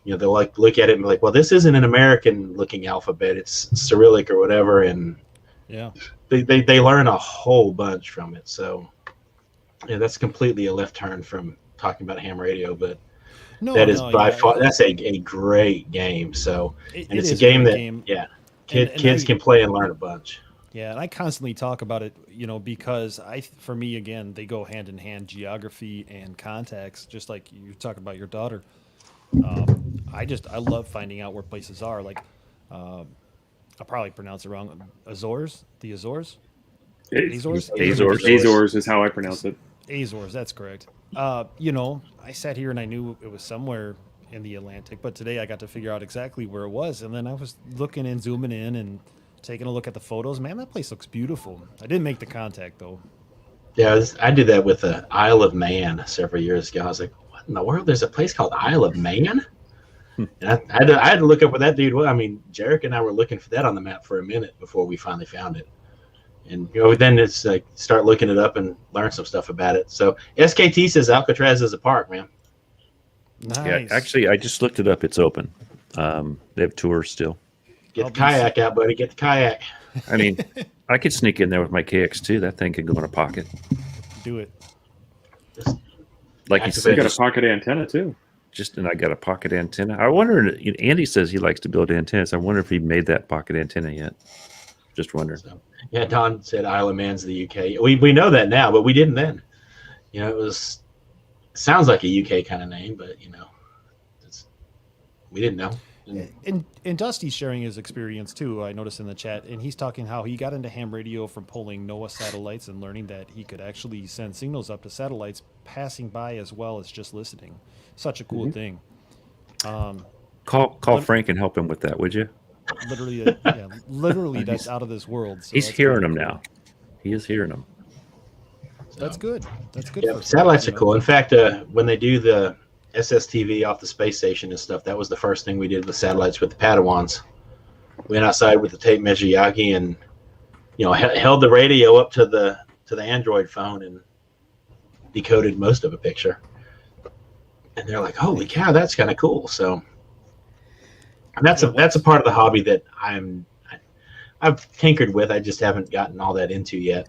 they'll look at it and be like, well, this isn't an American looking alphabet. It's Cyrillic or whatever. And yeah, they learn a whole bunch from it. So Yeah, that's completely a left turn from talking about ham radio, but No, that is no, by yeah, far that's a great game. So, and it it's a is game great that game. yeah, And kids can play and learn a bunch. yeah, and I constantly talk about it, because for me again, they go hand in hand, geography and context, just like you talk about your daughter. I love finding out where places are. Like, I'll probably pronounce it wrong. The Azores, Azores, Azores is how I pronounce it. Azores. That's correct. I sat here and I knew it was somewhere in the Atlantic, but today I got to figure out exactly where it was, and then I was looking and zooming in and taking a look at the photos. Man, that place looks beautiful. I didn't make the contact though. Yeah, I did that with the Isle of Man several years ago. I was like, what in the world? There's a place called Isle of Man? And I had to look up where that dude was. I mean, Jarek and I were looking for that on the map for a minute before we finally found it. And then it's like start looking it up and learn some stuff about it. So SKT says Alcatraz is a park, man. Nice. Yeah, actually, I just looked it up. It's open. They have tours still. Get the kayak out, buddy. Get the kayak. I mean, I could sneak in there with my KX2. That thing could go in a pocket. Do it. Like you You said, got a pocket antenna too. and I got a pocket antenna. I wonder, Andy says he likes to build antennas. I wonder if he made that pocket antenna yet. Just wondering. So, yeah, Don said Isle of Man's the UK. We know that now, but we didn't then. It sounds like a UK kind of name, but we didn't know. And Dusty's sharing his experience too. I noticed in the chat, and he's talking how he got into ham radio from pulling NOAA satellites and learning that he could actually send signals up to satellites passing by as well as just listening. Such a cool thing. Call Frank and help him with that, would you? Literally, that's out of this world. So He's hearing them now. He is hearing them. That's good. That's good. Yeah, satellites are cool. In fact, when they do the SSTV off the space station and stuff, that was the first thing we did with satellites with the Padawans. We went outside with the tape measure Yagi and held the radio up to the Android phone and decoded most of a picture. And they're like, "Holy cow, that's kind of cool!" So, and that's a part of the hobby that I've tinkered with. I just haven't gotten all that into yet.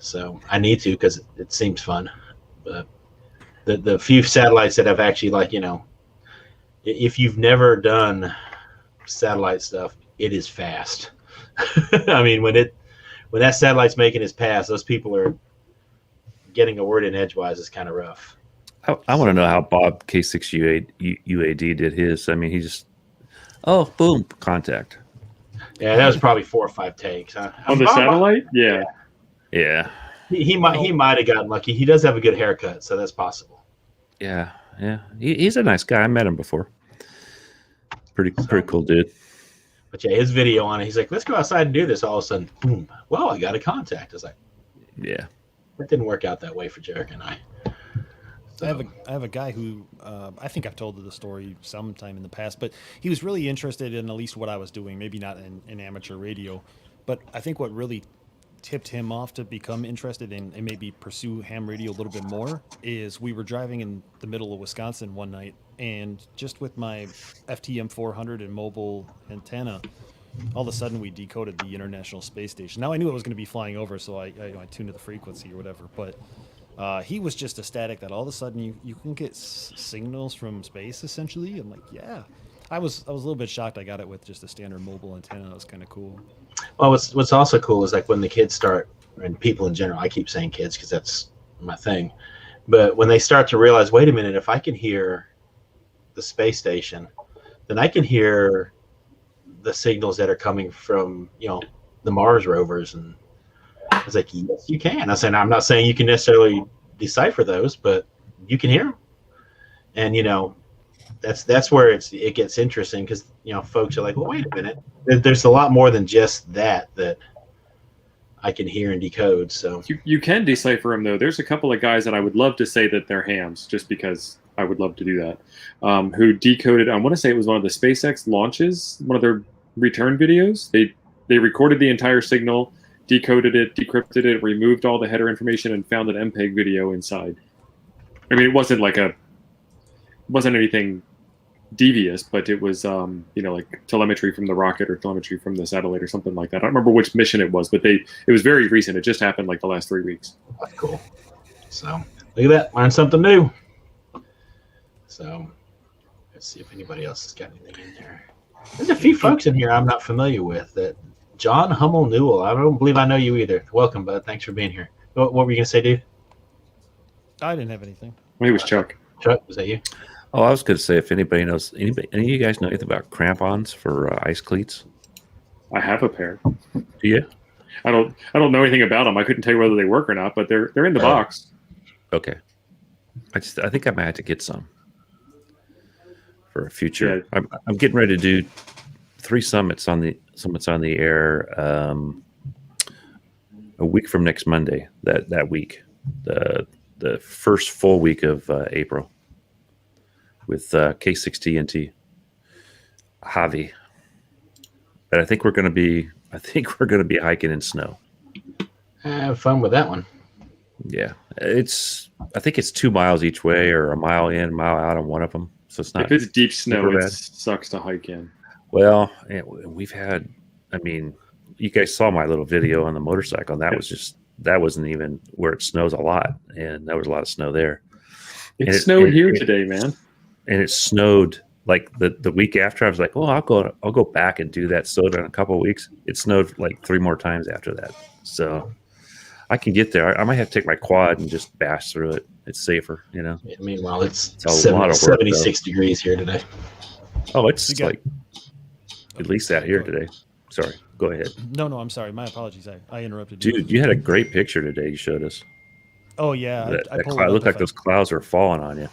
So I need to because it seems fun. But the few satellites that I've actually if you've never done satellite stuff, it is fast. I mean, when that satellite's making its pass, those people are getting a word in edgewise is kind of rough. I want to know how Bob KK6USY did his. I mean, he just, boom, contact. Yeah, that was probably 4 or 5 takes. On the satellite? Yeah. Yeah. He might have gotten lucky. He does have a good haircut, so that's possible. Yeah. He's a nice guy. I met him before. Pretty cool dude. But yeah, his video on it, he's like, "Let's go outside and do this." All of a sudden, boom! Well, I got a contact. I was like, yeah, that didn't work out that way for Jarek and I. So. I have a guy who I think I've told the story sometime in the past, but he was really interested in at least what I was doing. Maybe not in amateur radio, but I think what really tipped him off to become interested in and maybe pursue ham radio a little bit more is we were driving in the middle of Wisconsin one night, and just with my FTM 400 and mobile antenna, all of a sudden we decoded the International Space Station. Now I knew it was going to be flying over, so I tuned to the frequency or whatever, but he was just ecstatic that all of a sudden you can get signals from space essentially. I'm like, yeah. I was a little bit shocked I got it with just a standard mobile antenna. That was kind of cool. Well, what's also cool is like when the kids start, and people in general, I keep saying kids because that's my thing, but when they start to realize, wait a minute, if I can hear the space station, then I can hear the signals that are coming from the Mars rovers. And I was like, yes, you can. I said, I'm not saying you can necessarily decipher those, but you can hear them. And that's where it gets interesting because folks are like, well, wait a minute, there's a lot more than just that I can hear and decode. So you can decipher them though. There's a couple of guys that I would love to say that they're hams, just because I would love to do that. Who decoded? I want to say it was one of the SpaceX launches, one of their return videos. They recorded the entire signal, decoded it, decrypted it, removed all the header information, and found an MPEG video inside. I mean, it wasn't anything devious, but it was like telemetry from the rocket or telemetry from the satellite or something like that. I don't remember which mission it was, but it was very recent. It just happened like the last 3 weeks. That's cool. So look at that, learn something new. So let's see if anybody else has got anything in there. There's a few folks in here I'm not familiar with. That John Hummel Newell. I don't believe I know you either. Welcome, bud. Thanks for being here. What were you gonna say, dude? I didn't have anything. Maybe it was Chuck. Chuck, was that you? Oh, I was going to say, if anybody knows, any of you guys know anything about crampons for ice cleats? I have a pair. Do you? I don't know anything about them. I couldn't tell you whether they work or not, but they're in the box. Okay. I think I might have to get some for a future. Yeah. I'm getting ready to do 3 summits on the air a week from next Monday. That week, the first full week of April with K6TNT Javi. But I think we're going to be hiking in snow. Have fun with that one. Yeah, I think it's 2 miles each way, or a mile in, mile out on one of them. So it's not. If it's deep snow, super it bad. sucks to hike in. Well, we've had. I mean, you guys saw my little video on the motorcycle, and that wasn't even where it snows a lot, and there was a lot of snow there. It snowed here today, man. And it snowed like the week after. I was like, "Oh, I'll go back and do that." So in a couple of weeks, it snowed like 3 more times after that. So I can get there. I might have to take my quad and just bash through it. It's safer, you know. Yeah, meanwhile, it's a lot of work, 76 degrees here today. Oh, it's like at least that here today. Sorry, go ahead. No, I'm sorry. My apologies. I interrupted you. Dude, you had a great picture today. You showed us. Oh yeah, That cloud looked like those clouds were falling on you.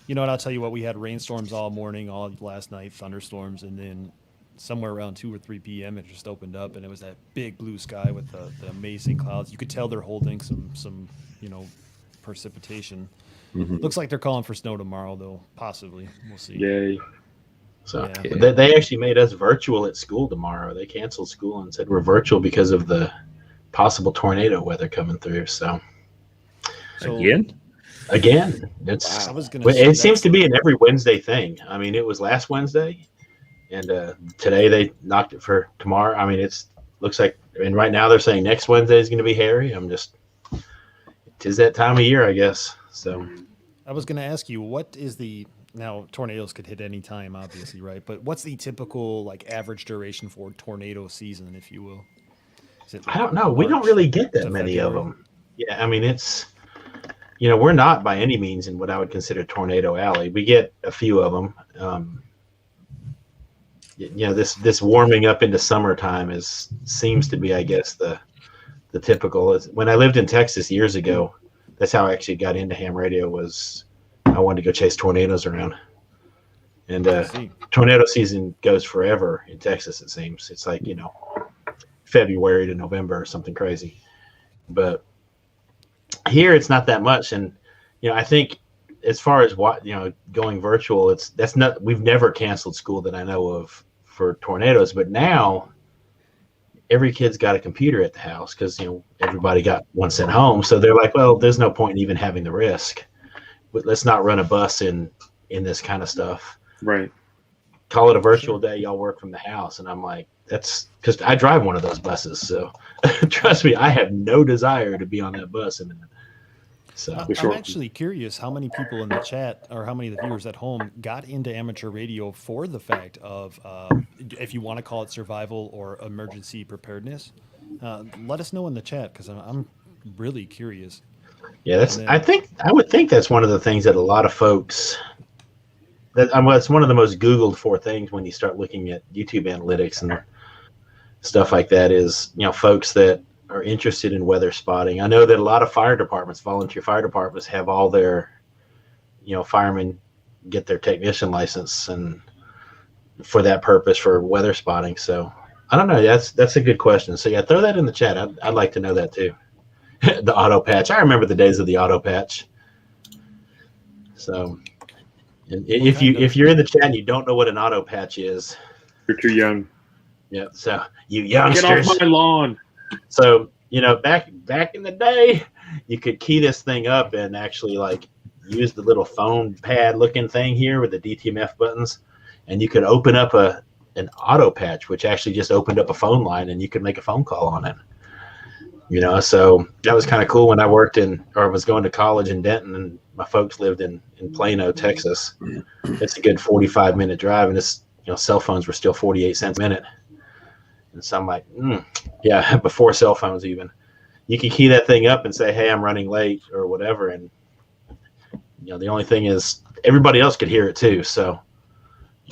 You know what? I'll tell you what. We had rainstorms all morning, all last night, thunderstorms, and then somewhere around 2 or 3 p.m. it just opened up, and it was that big blue sky with the amazing clouds. You could tell they're holding some precipitation. Mm-hmm. Looks like they're calling for snow tomorrow, though. Possibly, we'll see. Yay! So Yeah. they actually made us virtual at school tomorrow. They canceled school and said we're virtual because of the possible tornado weather coming through. So again, it's it seems to be an every Wednesday thing. I mean, it was last Wednesday, and today they knocked it for tomorrow. I mean, it's looks like, and right now they're saying next Wednesday is going to be hairy. It is that time of year, I guess. So I was going to ask you, what is now tornadoes could hit any time, obviously, right? But what's the typical average duration for tornado season, if you will? Is it I don't know. We don't really get that many of them. Yeah, I mean, it's, we're not by any means in what I would consider tornado alley. We get a few of them. This warming up into summertime seems to be, I guess, the typical. When I lived in Texas years ago, that's how I actually got into ham radio. Was I wanted to go chase tornadoes around, and tornado season goes forever in Texas. It seems it's like February to November or something crazy, but here it's not that much. And I think as far as going virtual, we've never canceled school that I know of for tornadoes, but now every kid's got a computer at the house because everybody got one sent home, so they're like, well, there's no point in even having the risk. But let's not run a bus in this kind of stuff. Right. Call it a virtual day. Y'all work from the house, and I'm like, that's because I drive one of those buses. So trust me, I have no desire to be on that bus. So I'm actually curious how many people in the chat or how many of the viewers at home got into amateur radio for the fact of, if you want to call it survival or emergency preparedness. Let us know in the chat because I'm really curious. Yeah, I would think that's one of the things that a lot of folks. It's one of the most Googled for things when you start looking at YouTube analytics and stuff like that. Is folks that are interested in weather spotting. I know that a lot of fire departments, volunteer fire departments, have all their, firemen get their technician license and for that purpose for weather spotting. So I don't know. That's a good question. So yeah, throw that in the chat. I'd like to know that too. The auto patch. I remember the days of the auto patch. So if you're in the chat and you don't know what an auto patch is, you're too young. Yeah. So you youngsters, get off my lawn. So back in the day, you could key this thing up and actually use the little phone pad looking thing here with the DTMF buttons, and you could open up an auto patch, which actually just opened up a phone line, and you could make a phone call on it. So that was kind of cool when I worked was going to college in Denton, and my folks lived in Plano, Texas. It's a good 45-minute drive, and cell phones were still 48 cents a minute. And so I'm like, yeah, before cell phones even. You can key that thing up and say, hey, I'm running late or whatever. And, the only thing is everybody else could hear it too. So,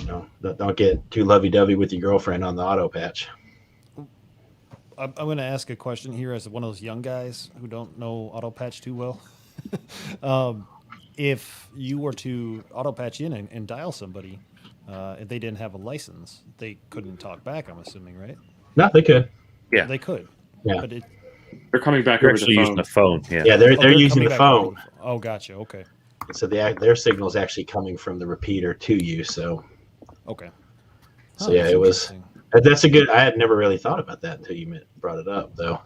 don't get too lovey-dovey with your girlfriend on the auto patch. I'm going to ask a question here as one of those young guys who don't know auto patch too well. If you were to auto patch in and dial somebody, if they didn't have a license, they couldn't talk back, I'm assuming, right? No, they could. Yeah. They could. Yeah. But They're coming back They're over the actually phone. using the phone. Yeah. Yeah, they're using coming the back phone. over Oh, gotcha. Okay. So their signal is actually coming from the repeater to you. So, Okay. So yeah, that's it was. interesting. That's a good. I had never really thought about that until you brought it up, though.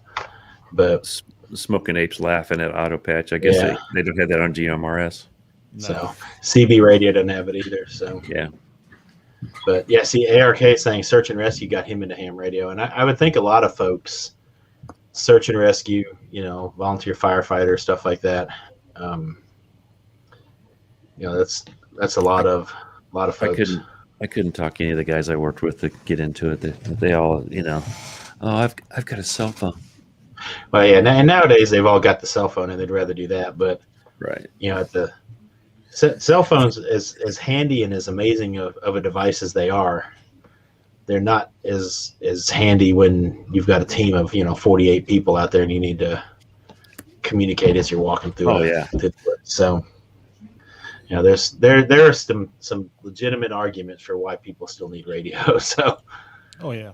But Smoking apes laughing at auto patch. I guess Yeah. they don't have that on GMRS. No. so CB radio doesn't have it either. So Yeah. But yeah, see, ARK saying search and rescue got him into ham radio, and I would think a lot of folks search and rescue, volunteer firefighter stuff like that. That's a lot of folks. I couldn't talk any of the guys I worked with to get into it. They all, I've got a cell phone. Well, yeah, and nowadays they've all got the cell phone, and they'd rather do that. But Right. at the cell phones, as handy and as amazing of a device as they are, they're not as handy when you've got a team of 48 people out there and you need to communicate as you're walking through. Oh, yeah. So there are some legitimate arguments for why people still need radio. So Oh, yeah.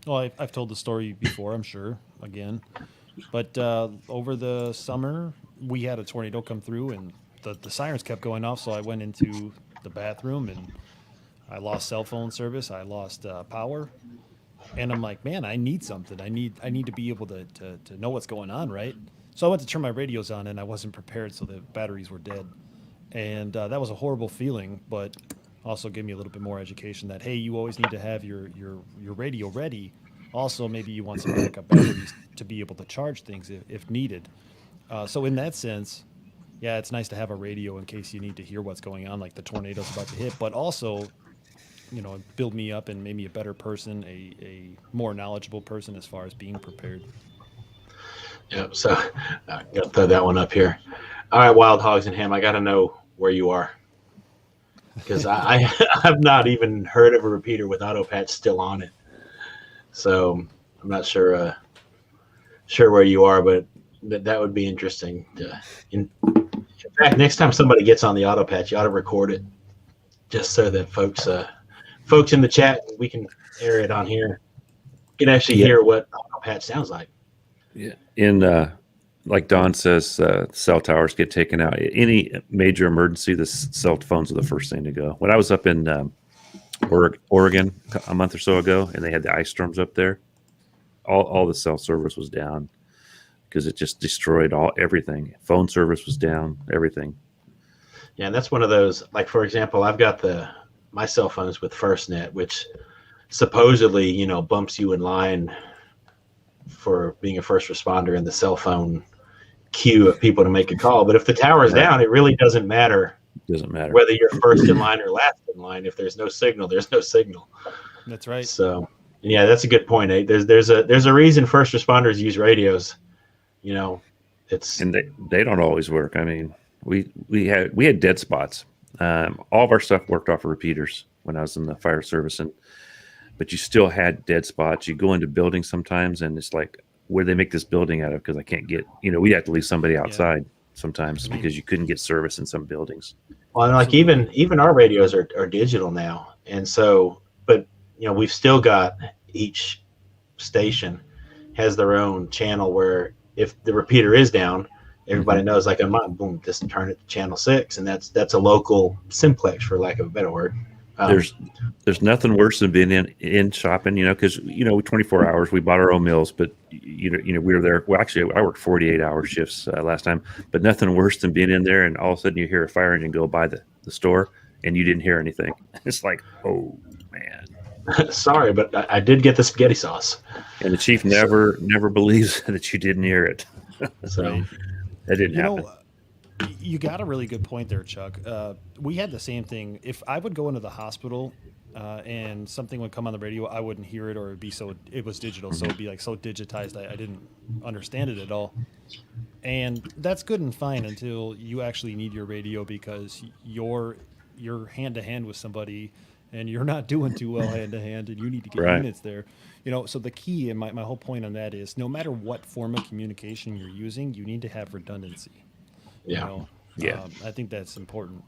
Well, I've told the story before, I'm sure, again. But over the summer, we had a tornado come through, and the sirens kept going off, so I went into the bathroom, and I lost cell phone service. I lost power. And I'm like, man, I need something. I need to be able to know what's going on, right? So I went to turn my radios on, and I wasn't prepared, so the batteries were dead. And that was a horrible feeling, but also gave me a little bit more education that, hey, you always need to have your radio ready. Also, maybe you want some backup batteries to be able to charge things if needed. So in that sense, yeah, it's nice to have a radio in case you need to hear what's going on, like the tornado's about to hit, but also, build me up and made me a better person, a more knowledgeable person as far as being prepared. yeah, so I'm gonna throw that one up here. All right, Wild Hogs and Ham, I got to know where you are, because I have not even heard of a repeater with auto patch still on it. So I'm not sure where you are, but that would be interesting. In fact, next time somebody gets on the auto patch, you ought to record it, just so that folks in the chat, we can air it on here, can actually hear what auto patch sounds like. Yeah. In like Don says, cell towers get taken out. Any major emergency, the cell phones are the first thing to go. When I was up in Oregon a month or so ago, and they had the ice storms up there, all the cell service was down because it just destroyed everything. Phone service was down, everything. Yeah, and that's one of those, like, for example, I've got my cell phones with FirstNet, which supposedly, bumps you in line for being a first responder in the cell phone queue of people to make a call. But if the tower is down, it really doesn't matter. Doesn't matter whether you're first in line or last in line. If there's no signal, there's no signal. That's right. So, yeah, that's a good point, Nate. There's a reason first responders use radios. And they don't always work. I mean, we had dead spots. All of our stuff worked off of repeaters when I was in the fire service, but you still had dead spots. You go into buildings sometimes, and it's like, where do they make this building out of? Because I can't get, we have to leave somebody outside sometimes because you couldn't get service in some buildings. Well, and like even our radios are digital now, and so, but we've still got, each station has their own channel where if the repeater is down, everybody knows, like, boom, just turn it to channel 6, and that's a local simplex, for lack of a better word. There's nothing worse than being in shopping, because 24 hours, we bought our own meals, but we were there. Well, actually, I worked 48-hour shifts last time, but nothing worse than being in there and all of a sudden you hear a fire engine go by the store and you didn't hear anything. It's like, oh man. Sorry, but I did get the spaghetti sauce. And the chief never believes that you didn't hear it. So Right. That didn't You happen. know, you got a really good point there, Chuck. We had the same thing. If I would go into the hospital and something would come on the radio, I wouldn't hear it, or it was digital, so it'd be like so digitized I didn't understand it at all. And that's good and fine until you actually need your radio because you're hand to hand with somebody and you're not doing too well hand to hand and you need to get Right. units there. So the key and my whole point on that is no matter what form of communication you're using, you need to have redundancy. yeah. Yeah. I think that's important.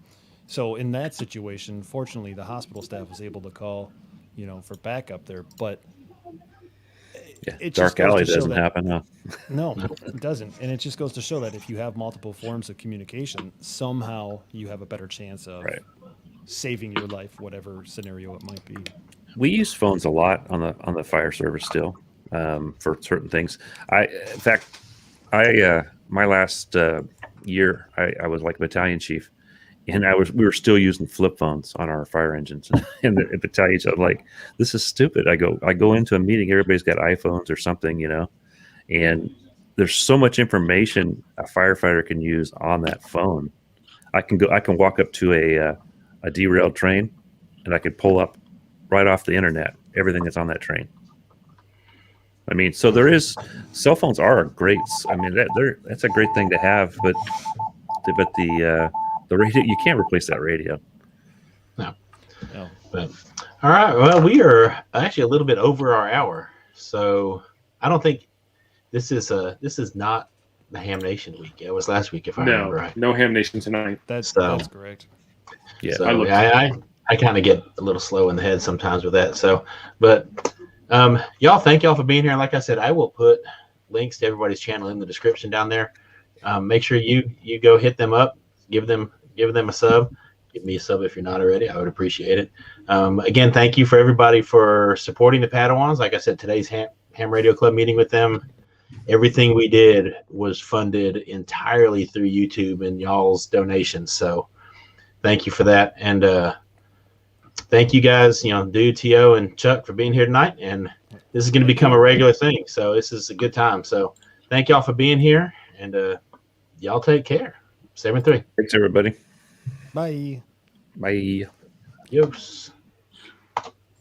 So in that situation, fortunately, the hospital staff was able to call, for backup there. But Yeah. it just Dark goes alley to show doesn't that- happen, huh? No, it doesn't. And it just goes to show that if you have multiple forms of communication, somehow you have a better chance of Right. saving your life, whatever scenario it might be. We use phones a lot on the fire service still for certain things. In fact, my last year, I was like battalion chief, and we were still using flip phones on our fire engines. And the battalion chief, I'm like, this is stupid. I go into a meeting, everybody's got iPhones or something, and there's so much information a firefighter can use on that phone. I can walk up to a derailed train, and I could pull up right off the internet everything that's on that train. I mean, so cell phones are great. I mean, that's a great thing to have, but the radio, you can't replace that radio. No. No. But all right. Well, we are actually a little bit over our hour, so I don't think this is not the Ham Nation week. It was last week, if I remember right. No Ham Nation tonight. That's correct. Yeah. So I I kind of get a little slow in the head sometimes with that. So, but y'all, thank y'all for being here. Like I said, I will put links to everybody's channel in the description down there. Make sure you go hit them up, give them a sub. Give me a sub if you're not already. I would appreciate it. Again, thank you for everybody for supporting the Padawans. Like I said, today's Ham Radio Club meeting with them, everything we did was funded entirely through YouTube and y'all's donations. So thank you for that. And thank you guys, Dude, T.O., and Chuck for being here tonight. And this is going to become a regular thing. So this is a good time. So thank y'all for being here. And y'all take care. 7-3. Thanks, everybody. Bye. Bye. Yos.